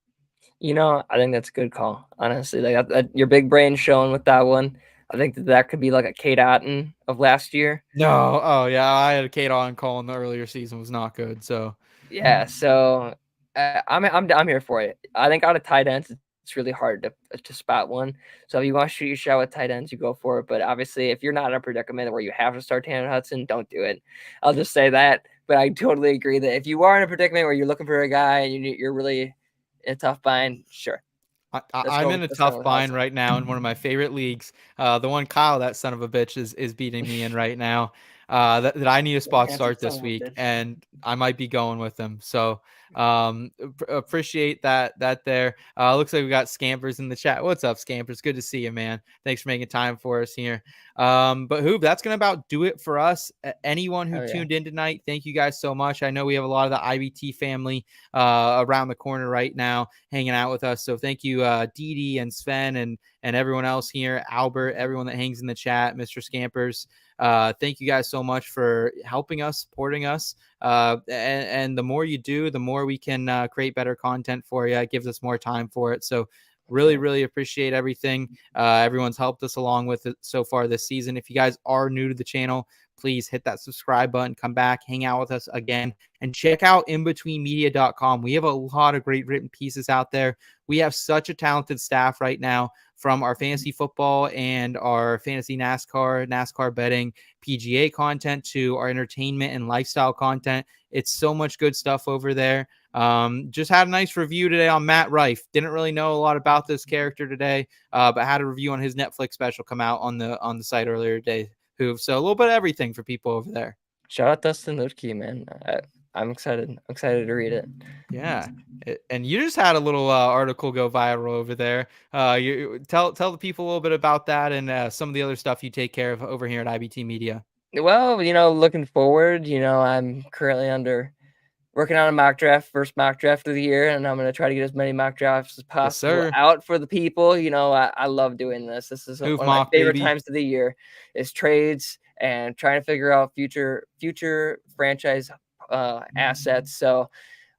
I think that's a good call. Honestly, like your big brain showing with that one. I think that could be like a Kate Otten of last year. No, oh yeah, I had a Kate Otten call in the earlier season, was not good. So yeah, so I'm here for it. I think out of tight ends, it's really hard to spot one. So if you want to shoot your shot with tight ends, you go for it. But obviously, if you're not in a predicament where you have to start Tanner Hudson, don't do it. I'll just say that. But I totally agree that if you are in a predicament where you're looking for a guy and you're really in a tough bind, sure. I'm in a tough bind right now in one of my favorite leagues. The one Kyle, that son of a bitch, is beating me in right now. That I need a spot start this week, and I might be going with him. So appreciate that there. Looks like we got Scampers in the chat. What's up, Scampers? Good to see you, man. Thanks for making time for us here. But Hoov, that's gonna about do it for us. Anyone who tuned in tonight, thank you guys so much. I know we have a lot of the IBT family around the corner right now hanging out with us. So thank you, Dee Dee and Sven and everyone else here, Albert, everyone that hangs in the chat, Mr. Scampers. Thank you guys so much for helping us, supporting us. And the more you do, the more we can create better content for you. It gives us more time for it. So really, really appreciate everything. Everyone's helped us along with it so far this season. If you guys are new to the channel, please hit that subscribe button, come back, hang out with us again, and check out inbetweenmedia.com. We have a lot of great written pieces out there. We have such a talented staff right now, from our fantasy football and our fantasy NASCAR betting, PGA content to our entertainment and lifestyle content. It's so much good stuff over there. Just had a nice review today on Matt Rife. Didn't really know a lot about this character today, but had a review on his Netflix special come out on the site earlier today. So a little bit of everything for people over there. Shout out Dustin Lutke, man. I'm excited. I'm excited to read it. Yeah, and you just had a little article go viral over there. You tell the people a little bit about that and some of the other stuff you take care of over here at IBT Media. Well, looking forward, I'm currently working on a mock draft, first mock draft of the year, and I'm going to try to get as many mock drafts as possible out for the people. I love doing this. This is one of my favorite times of the year, is trades and trying to figure out future franchise assets. So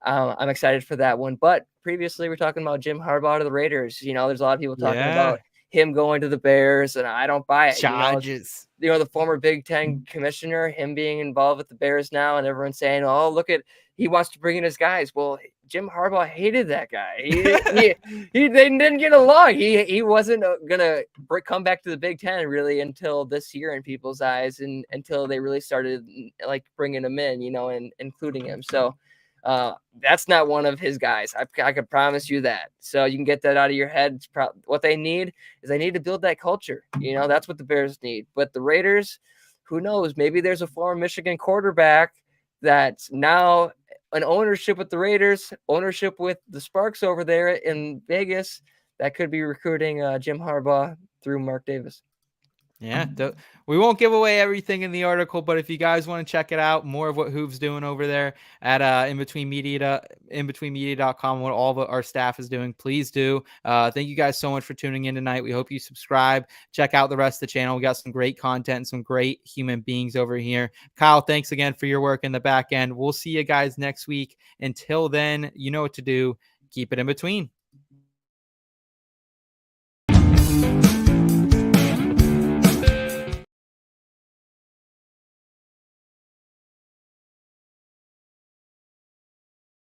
I'm excited for that one. But previously we're talking about Jim Harbaugh to the Raiders. There's a lot of people talking about him going to the Bears, and I don't buy it. Charges. The former Big Ten commissioner, him being involved with the Bears now, and everyone saying, "Oh, look at, he wants to bring in his guys." Well, Jim Harbaugh hated that guy. They didn't get along. He wasn't gonna come back to the Big Ten really until this year in people's eyes, and until they really started like bringing him in, and including him. So that's not one of his guys. I could promise you that. So you can get that out of your head. What they need is they need to build that culture. That's what the Bears need. But the Raiders, who knows? Maybe there's a former Michigan quarterback that's now an ownership with the Raiders, ownership with the Sparks over there in Vegas, that could be recruiting Jim Harbaugh through Mark Davis. Yeah, we won't give away everything in the article, but if you guys want to check it out, more of what Hoov's doing over there at inbetweenmedia.com, what all of our staff is doing, please do. Thank you guys so much for tuning in tonight. We hope you subscribe. Check out the rest of the channel. We got some great content and some great human beings over here. Kyle, thanks again for your work in the back end. We'll see you guys next week. Until then, you know what to do. Keep it in between.